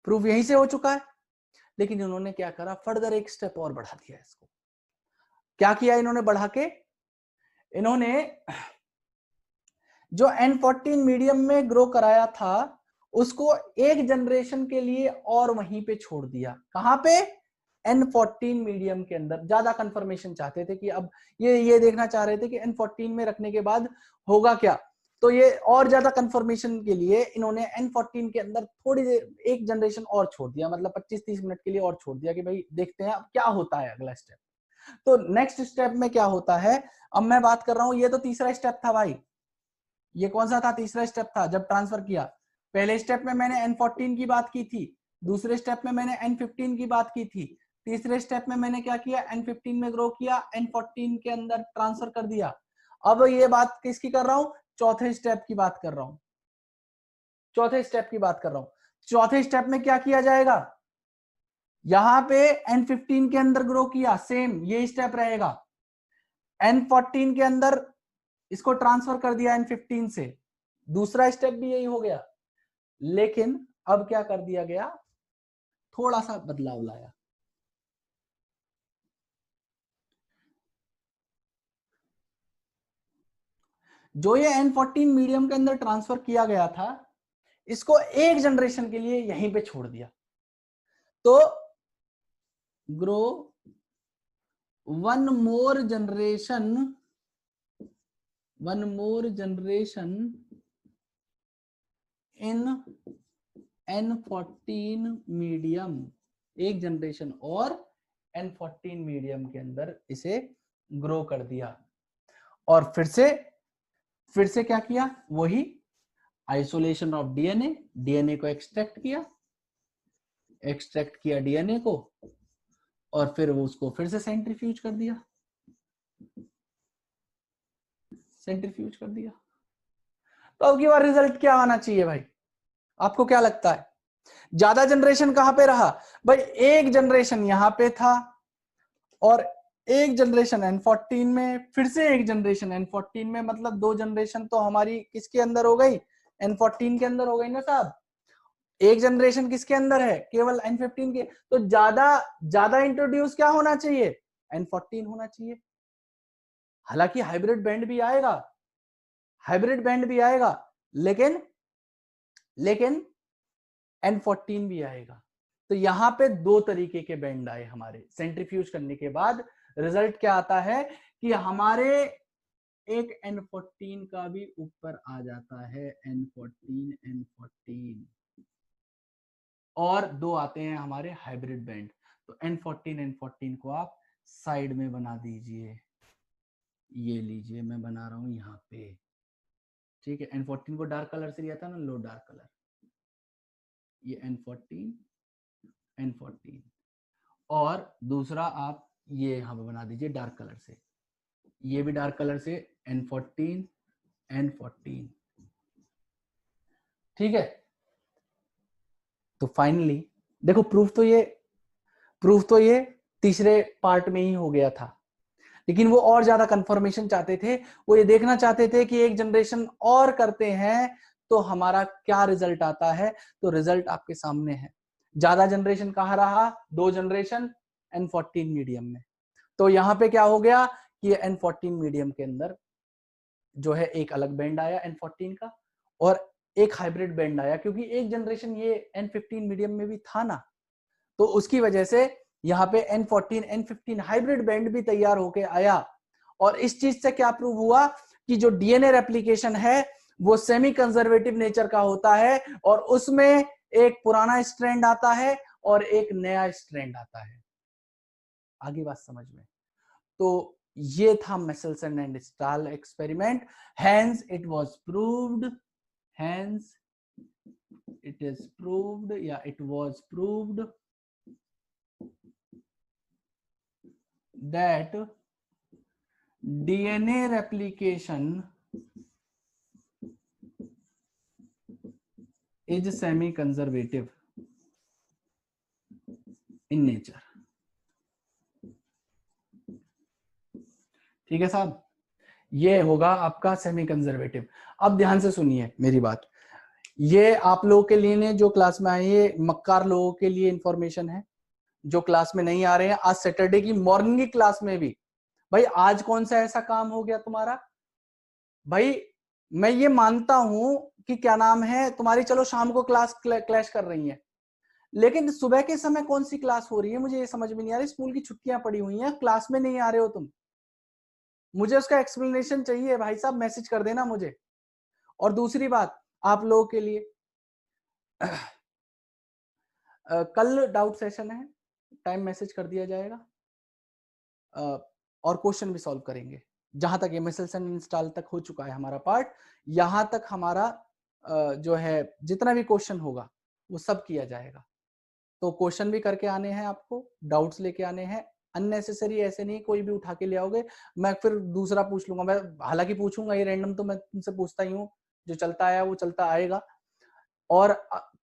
प्रूफ यहीं से हो चुका है। लेकिन इन्होंने क्या करा, फर्दर एक स्टेप और बढ़ा दिया इसको। क्या किया इन्होंने बढ़ा के, इन्होंने जो N14 मीडियम में ग्रो कराया था उसको एक जनरेशन के लिए और वहीं पे छोड़ दिया। कहां पे, N14 मीडियम के अंदर। ज्यादा कंफर्मेशन चाहते थे कि अब ये देखना चाह रहे थे कि N14 में रखने के बाद होगा क्या। तो ये और ज्यादा कंफर्मेशन के लिए इन्होंने N14 के अंदर थोड़ी देर, एक जनरेशन और छोड़ दिया, मतलब 25-30 मिनट के लिए और छोड़ दिया कि भाई देखते हैं अब क्या होता है अगला स्टेप। तो नेक्स्ट स्टेप में क्या होता है, अब मैं बात कर रहा हूं, ये तो तीसरा स्टेप था भाई। ये कौन सा था, तीसरा स्टेप था जब ट्रांसफर किया। पहले स्टेप में मैंने N14 की बात की थी, दूसरे स्टेप में मैंने N15 की बात की थी, तीसरे स्टेप में मैंने क्या किया, N15 में ग्रो किया, N14 के अंदर ट्रांसफर कर दिया। अब ये बात किसकी कर रहा हूं, चौथे स्टेप की बात कर रहा हूं। चौथे स्टेप की बात कर रहा हूं। चौथे स्टेप में क्या किया जाएगा, यहां पे N15 के अंदर ग्रो किया, सेम ये स्टेप रहेगा। N14 के अंदर इसको ट्रांसफर कर दिया N15 से, दूसरा स्टेप भी यही हो गया। लेकिन अब क्या कर दिया गया, थोड़ा सा बदलाव लाया। जो ये N14 मीडियम के अंदर ट्रांसफर किया गया था, इसको एक जनरेशन के लिए यहीं पे छोड़ दिया। तो grow one more generation in N14 medium, एक जनरेशन और N14 मीडियम के अंदर इसे ग्रो कर दिया। और फिर से फिर से क्या किया, वही आइसोलेशन ऑफ डीएनए, डीएनए को एक्सट्रैक्ट किया डीएनए को, और फिर वो उसको फिर से सेंट्रीफ्यूज कर दिया, तो अब की बार रिजल्ट क्या आना चाहिए भाई, आपको क्या लगता है? ज्यादा जनरेशन कहां पे रहा भाई, एक जनरेशन यहां पे था और एक जनरेशन N14 में, फिर से एक जनरेशन N14 में, मतलब 2 जनरेशन तो हमारी किसके अंदर हो गई, N14 के अंदर हो गई ना साहब। एक जनरेशन किसके अंदर है, केवल N15 के, तो ज्यादा इंट्रोड्यूस क्या होना चाहिए, N14 होना चाहिए। हालांकि हाइब्रिड बैंड भी आएगा, लेकिन N14 भी आएगा। तो यहां पे 2 तरीके के बैंड आए हमारे, सेंट्रीफ्यूज करने के बाद रिजल्ट क्या आता है कि हमारे एक N14 का भी ऊपर आ जाता है, N14 और 2 आते हैं हमारे हाइब्रिड बैंड। तो N14 को आप साइड में बना दीजिए, ये लीजिए मैं बना रहा हूं यहाँ पे, ठीक है। N14 को डार्क कलर से लिया था ना, लो डार्क कलर, ये N14 और दूसरा आप ये यहाँ पे बना दीजिए डार्क कलर से, ये भी डार्क कलर से N14, ठीक है। तो फाइनली देखो प्रूफ तो ये तीसरे पार्ट में ही हो गया था, लेकिन वो और ज्यादा कंफर्मेशन चाहते थे, वो ये देखना चाहते थे कि एक जनरेशन और करते हैं तो हमारा क्या रिजल्ट आता है। तो रिजल्ट आपके सामने है, ज्यादा जनरेशन कहां रहा, 2 जनरेशन N14 मीडियम में। तो यहां पे क्या हो गया कि N14 मीडियम के अंदर जो है एक अलग बैंड आया N14 का और एक हाइब्रिड बैंड आया, क्योंकि एक जनरेशन ये N15 मीडियम में भी था ना, तो उसकी वजह से यहाँ पे N15 हाइब्रिड बैंड भी तैयार होके आया। और इस चीज से क्या प्रूव हुआ कि जो डीएनए रेप्लिकेशन है वो सेमी कंजर्वेटिव नेचर का होता है, और उसमें एक पुराना स्ट्रैंड आता है और एक नया स्ट्रैंड आता है। आगे बात समझ में? तो ये था Meselson and stall experiment, hence it was proved, it was proved that DNA replication is semi-conservative in nature। ठीक है साहब, ये होगा आपका सेमी कंजर्वेटिव। अब ध्यान से सुनिए मेरी बात, ये आप लोगों के लिए जो क्लास में आए, ये मक्कार लोगों के लिए इंफॉर्मेशन है, जो क्लास में नहीं आ रहे हैं। आज सैटरडे की मॉर्निंग की क्लास में भी भाई, आज कौन सा ऐसा काम हो गया तुम्हारा भाई, मैं ये मानता हूं कि क्या नाम है तुम्हारी, चलो शाम को क्लास क्लैश कर रही है, लेकिन सुबह के समय कौन सी क्लास हो रही है, मुझे ये समझ में नहीं आ रही। स्कूल की छुट्टियां पड़ी हुई हैं, क्लास में नहीं आ रहे हो तुम, मुझे उसका एक्सप्लेनेशन चाहिए भाई साहब, मैसेज कर देना मुझे। और दूसरी बात आप लोगों के लिए, कल डाउट सेशन है, टाइम मैसेज कर दिया जाएगा, और क्वेश्चन भी सॉल्व करेंगे। जहां तक मेसेल्सन इंस्टॉल तक हो चुका है हमारा पार्ट, यहां तक हमारा जो है जितना भी क्वेश्चन होगा वो सब किया जाएगा। तो क्वेश्चन भी करके आने हैं आपको, डाउट्स लेके आने हैं, अननेसेसरी ऐसे नहीं कोई भी उठा के ले आओगे, मैं फिर दूसरा पूछ लूंगा। मैं हालांकि पूछूंगा ये रैंडम, तो मैं तुमसे पूछता ही हूँ, जो चलता आया वो चलता आएगा। और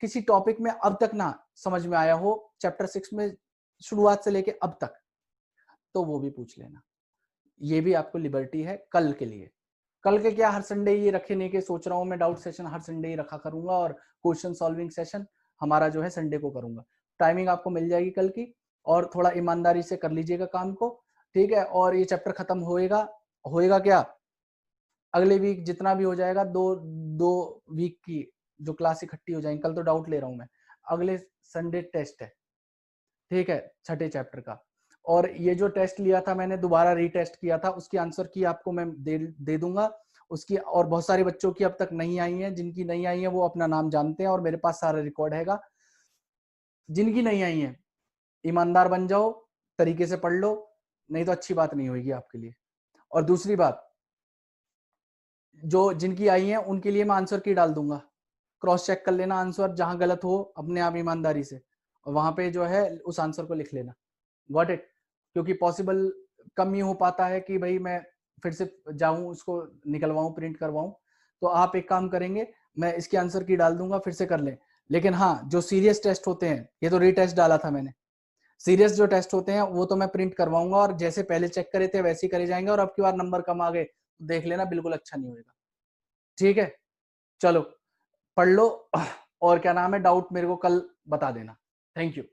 किसी टॉपिक में अब तक ना समझ में आया हो चैप्टर 6 में शुरुआत से लेके अब तक, तो वो भी पूछ लेना। ये भी आपको लिबर्टी है कल के लिए। कल के क्या, हर संडे ये रखने के सोच रहा हूँ मैं, डाउट सेशन हर संडे ही रखा करूंगा, और क्वेश्चन सॉल्विंग सेशन हमारा जो है संडे को करूंगा। टाइमिंग आपको मिल जाएगी कल की, और थोड़ा ईमानदारी से कर लीजिएगा काम को, ठीक है। और ये चैप्टर खत्म होएगा क्या, अगले वीक जितना भी हो जाएगा, दो वीक की जो क्लास इकट्ठी हो जाएंगी। कल तो डाउट ले रहा हूं मैं, अगले संडे टेस्ट है, ठीक है, 6ठे चैप्टर का। और ये जो टेस्ट लिया था मैंने, दोबारा रीटेस्ट किया था, उसकी आंसर की आपको मैं दे दूंगा उसकी। और बहुत सारे बच्चों की अब तक नहीं आई है, जिनकी नहीं आई है वो अपना नाम जानते हैं, और मेरे पास सारा रिकॉर्ड हैगा। जिनकी नहीं आई है ईमानदार बन जाओ, तरीके से पढ़ लो, नहीं तो अच्छी बात नहीं होगी आपके लिए। और दूसरी बात, जो जिनकी आई है उनके लिए मैं आंसर की डाल दूंगा, क्रॉस चेक कर लेना आंसर, जहां गलत हो अपने आप ईमानदारी से, और वहां पे जो है उस आंसर को लिख लेना। Got it? क्योंकि पॉसिबल कम ही हो पाता है कि भाई मैं फिर से जाऊं उसको निकलवाऊं, प्रिंट करवाऊं। तो आप एक काम करेंगे, मैं इसके आंसर की डाल दूंगा, फिर से कर लें। लेकिन हाँ, जो सीरियस टेस्ट होते हैं, ये तो रीटेस्ट डाला था मैंने, सीरियस जो टेस्ट होते हैं वो तो मैं प्रिंट करवाऊंगा, और जैसे पहले चेक करे थे वैसे ही करे जाएंगे, और अब की बार नंबर कम आ गए तो देख लेना, बिल्कुल अच्छा नहीं होगा। ठीक है, चलो पढ़ लो, और क्या नाम है, डाउट मेरे को कल बता देना। Thank you.